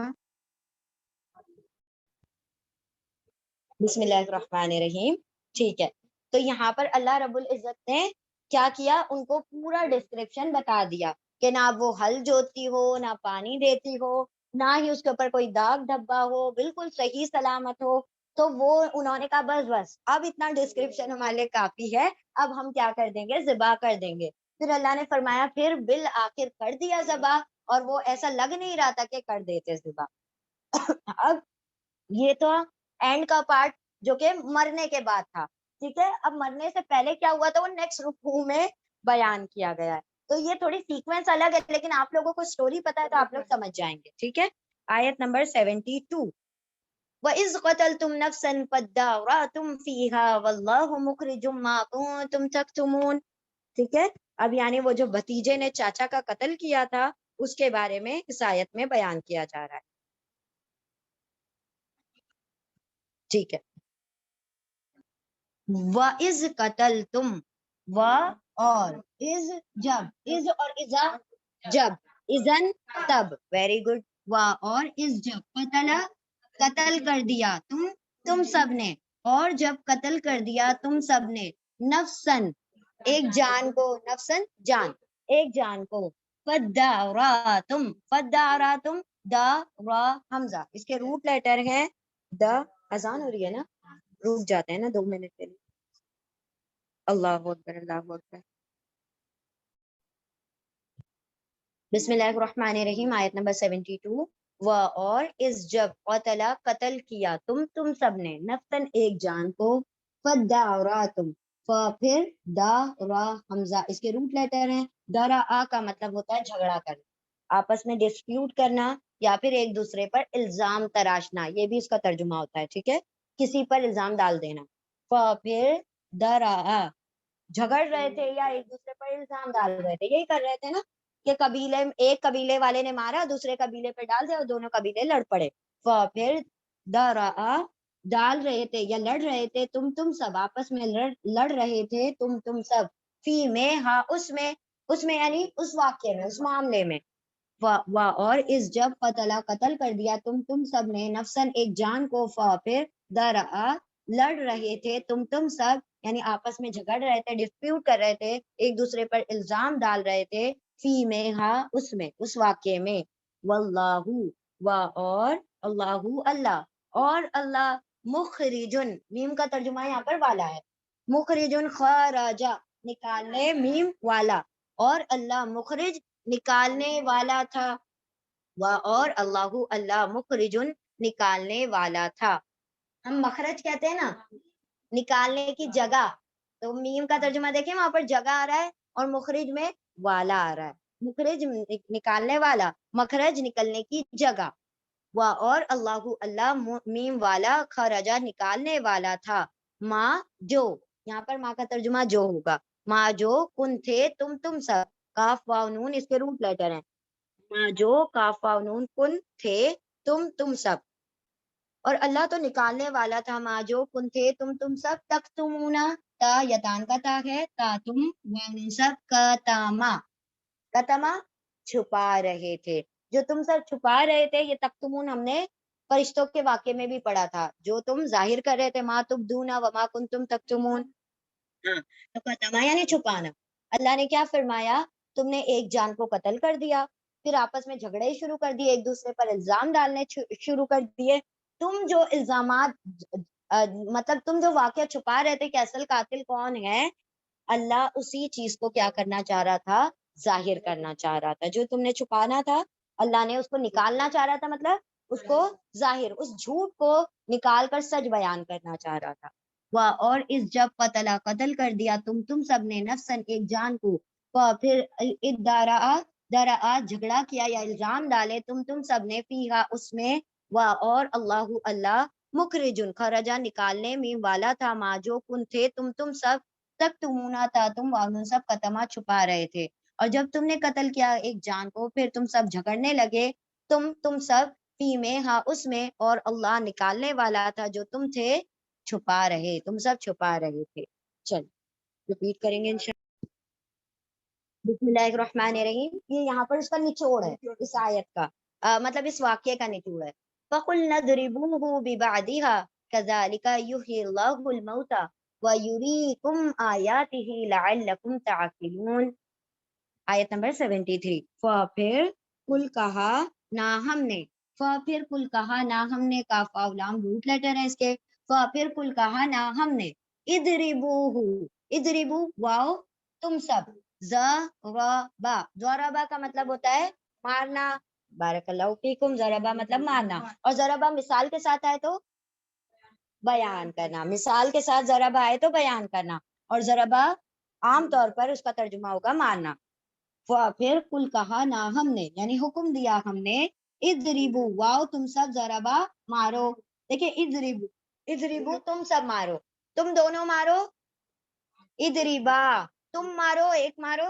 بسم اللہ الرحمن الرحیم، ٹھیک ہے، تو یہاں پر اللہ رب العزت نے کیا کیا، ان کو پورا ڈسکرپشن بتا دیا کہ نہ وہ ہل جوتی ہو، نہ پانی دیتی ہو، نہ ہی اس کے اوپر کوئی داغ دھبا ہو، بالکل صحیح سلامت ہو، تو وہ انہوں نے کہا بس بس اب اتنا ڈسکرپشن ہمارے لیے کافی ہے، اب ہم کیا کر دیں گے، ذبح کر دیں گے، پھر اللہ نے فرمایا پھر بالآخر کر دیا ذبح، اور وہ ایسا لگ نہیں رہا تھا کہ کر دیتے ذبح، اب یہ تو اینڈ کا پارٹ جو کہ مرنے کے بعد تھا، ٹھیک ہے، اب مرنے سے پہلے کیا ہوا تھا وہ نیکسٹ رکوع میں بیان کیا گیا ہے، تو یہ تھوڑی سیکوینس الگ ہے، لیکن آپ لوگوں کو سٹوری پتا ہے تو آپ لوگ سمجھ جائیں گے، ٹھیک ہے، آیت نمبر 72، وَإِذْ قَتَلْتُمْ نَفْسًا فَادَّارَأْتُمْ فِيهَا وَاللَّهُ مُخْرِجٌ مَا كُنتُمْ تَكْتُمُونَ، ٹھیک ہے، اب یعنی وہ جو بھتیجے نے چاچا کا قتل کیا تھا اس کے بارے میں اس آیت میں بیان کیا جا رہا ہے. ٹھیک ہے. وَإِذْ قَتَلْتُمْ و اور از جب، از اور ازا جب، اذن تب. Very good. و اور از جب قتلا قتل کر دیا تم سب نے، اور جب قتل کر دیا تم سب نے نفسن ایک جان کو، نفسن جان، ایک جان کو، فداراتم فداراتم دا را حمزہ اس کے روٹ لیٹر ہیں دا. اذان ہو رہی ہے نا، رک جاتے ہیں نا 2 منٹ کے لیے. اللہ اکبر اللہ اکبر. بسم اللہ الرحمن الرحیم. آیت نمبر 72. و اور اس جب قتلا قتل کیا تم سب نے نفسن ایک جان کو، فداراتم پھر دا را حمزہ اس کے روٹ لیٹر ہیں. دارا آ کا مطلب ہوتا ہے جھگڑا کرنا، آپس میں ڈسپیوٹ کرنا یا پھر ایک دوسرے پر الزام تراشنا، یہ بھی اس کا ترجمہ ہوتا ہے. ٹھیک ہے، کسی پر الزام ڈال دینا. پھر درا جھگڑ رہے تھے یا ایک دوسرے پر الزام ڈال رہے تھے، یہی کر رہے تھے نا کہ ایک قبیلے والے نے مارا دوسرے قبیلے پہ ڈال دیا اور دونوں قبیلے لڑ پڑے. پھر درا ڈال رہے تھے یا لڑ رہے تھے تم سب، آپس میں لڑ رہے تھے تم سب، فی میں ہاں اس میں یعنی اس واقعے میں، اس معاملے میں. اور اس جب قتلا قتل کر دیا تم سب نے نفسن ایک جان کو، پھر درا لڑ رہے تھے تم سب یعنی آپس میں جھگڑ رہے تھے، ڈسپیوٹ کر رہے تھے، ایک دوسرے پر الزام ڈال رہے تھے، فی میں ہاں اس میں، اس واقعے میں. واللہ و اور اللہ اللہ، اور اللہ مخرجن میم کا ترجمہ یہاں پر والا ہے، مخرجن خراجا نکالنے میم والا، اور اللہ مخرج نکالنے والا تھا. اور اللہ اللہ مخرجن نکالنے والا تھا. ہم مخرج کہتے ہیں نا نکالنے کی جگہ، تو میم کا ترجمہ دیکھیں وہاں پر جگہ آ رہا ہے اور مخرج میں والا آ رہا ہے. مخرج نکالنے والا، مخرج نکلنے کی جگہ. اور اللہ اللہ میم والا خرجا نکالنے والا تھا. ماں جو، یہاں پر ماں کا ترجمہ جو ہوگا، ماں جو کن تھے تم سب، کاف واو نون اس کے روٹ لیٹر ہیں، ماں جو کاف واو نون کن تھے تم سب، اور اللہ تو نکالنے والا تھا ماں جو کن تھے تم سب، تک تمونا تا یتان کا تا ہے، تا تم واو سب کتما کتما چھپا رہے تھے، جو تم سب چھپا رہے تھے. یہ تختمون ہم نے فرشتوں کے واقعے میں بھی پڑھا تھا، جو تم ظاہر کر رہے تھے، ما تبدون وما کنتم تکتمون. تو کتما یعنی چھپانا. اللہ نے کیا فرمایا، تم نے ایک جان کو قتل کر دیا، پھر آپس میں جھگڑے شروع کر دیے، ایک دوسرے پر الزام ڈالنے شروع کر دیے. تم جو الزامات مطلب تم جو واقعہ چھپا رہے تھے کہ اصل قاتل کون ہے، اللہ اسی چیز کو کیا کرنا چاہ رہا تھا، ظاہر کرنا چاہ رہا تھا. جو تم نے چھپانا تھا اللہ نے اس کو نکالنا چاہ رہا تھا، مطلب اس کو ظاہر، اس جھوٹ کو نکال کر سچ بیان کرنا چاہ رہا تھا. اور اس جب قتلا قتل کر دیا تم سب نے نفسن ایک جان کو، پھر درا جھگڑا کیا یا الزام ڈالے تم سب نے، فیہا اس میں، اور اللہ اللہ مخرجن خرجا نکالنے میں والا تھا، ماں جو کن تھے تم سب، تک تمونا تھا تم واؤن سب کتما چھپا رہے تھے. اور جب تم نے قتل کیا ایک جان کو، پھر تم سب جھگڑنے لگے تم سب، فی میں ہاں اس میں، اور اللہ نکالنے والا تھا جو تم تھے چھپا رہے، تم سب چھپا رہے تھے. چل ریپیٹ کریں گے انشاءاللہ. بسم اللہ الرحمن الرحیم. یہ یہاں پر اس کا نچوڑ ہے، اس آیت کا مطلب اس واقعے کا نچوڑ ہے. فَقُلْنَا اضْرِبُوهُ بِبَعْضِهَا كَذَلِكَ يُحْيِي اللَّهُ الْمَوْتَى وَيُرِيكُمْ آيَاتِهِ لَعَلَّكُمْ تَعْقِلُونَ. آیت نمبر 73. پھر کل کہا نہ ہم نے، پھر کل کہا نہ ہم نے، کاف واو لام روٹ لیٹر ہے اس کے، پھر کل کہا نہ ہم نے، اضربوہ اضربو واو تم سب، ضربا ضربا کا مطلب ہوتا ہے مارنا. بارک اللہ فیکم. ضربا مطلب مارنا، اور ضربا مثال کے ساتھ آئے تو بیان کرنا، مثال کے ساتھ ضربا آئے تو بیان کرنا، اور ضربا عام طور پر اس کا ترجمہ ہوگا مارنا. پھر کل کہا نہ ہم نے یعنی حکم دیا ہم نے، اضربو واو تم سب، ضربا مارو. دیکھیں اضربو اضربو تم سب مارو، تم دونوں مارو، اضربا تم مارو ایک مارو،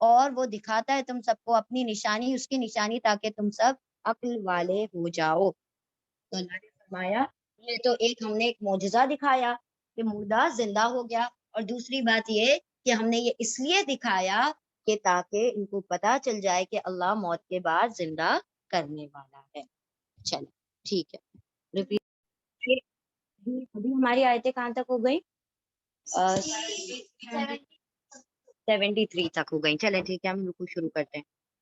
اور وہ دکھاتا ہے تم سب کو اپنی نشانی، اس کی نشانی، تاکہ تم سب عقل والے ہو جاؤ۔ تو اللہ نے فرمایا یہ تو ایک ہم نے ایک معجزہ دکھایا کہ مردہ زندہ ہو گیا، اور دوسری بات یہ کہ ہم نے یہ اس لیے دکھایا کہ تاکہ ان کو پتا چل جائے کہ اللہ موت کے بعد زندہ کرنے والا ہے۔ چلو ٹھیک ہے، ریپیٹ۔ ابھی ہماری آیتیں کہاں تک ہو گئی؟ 73 تک ہو گئی۔ چلے ٹھیک ہے، ہم رکو شروع کرتے ہیں۔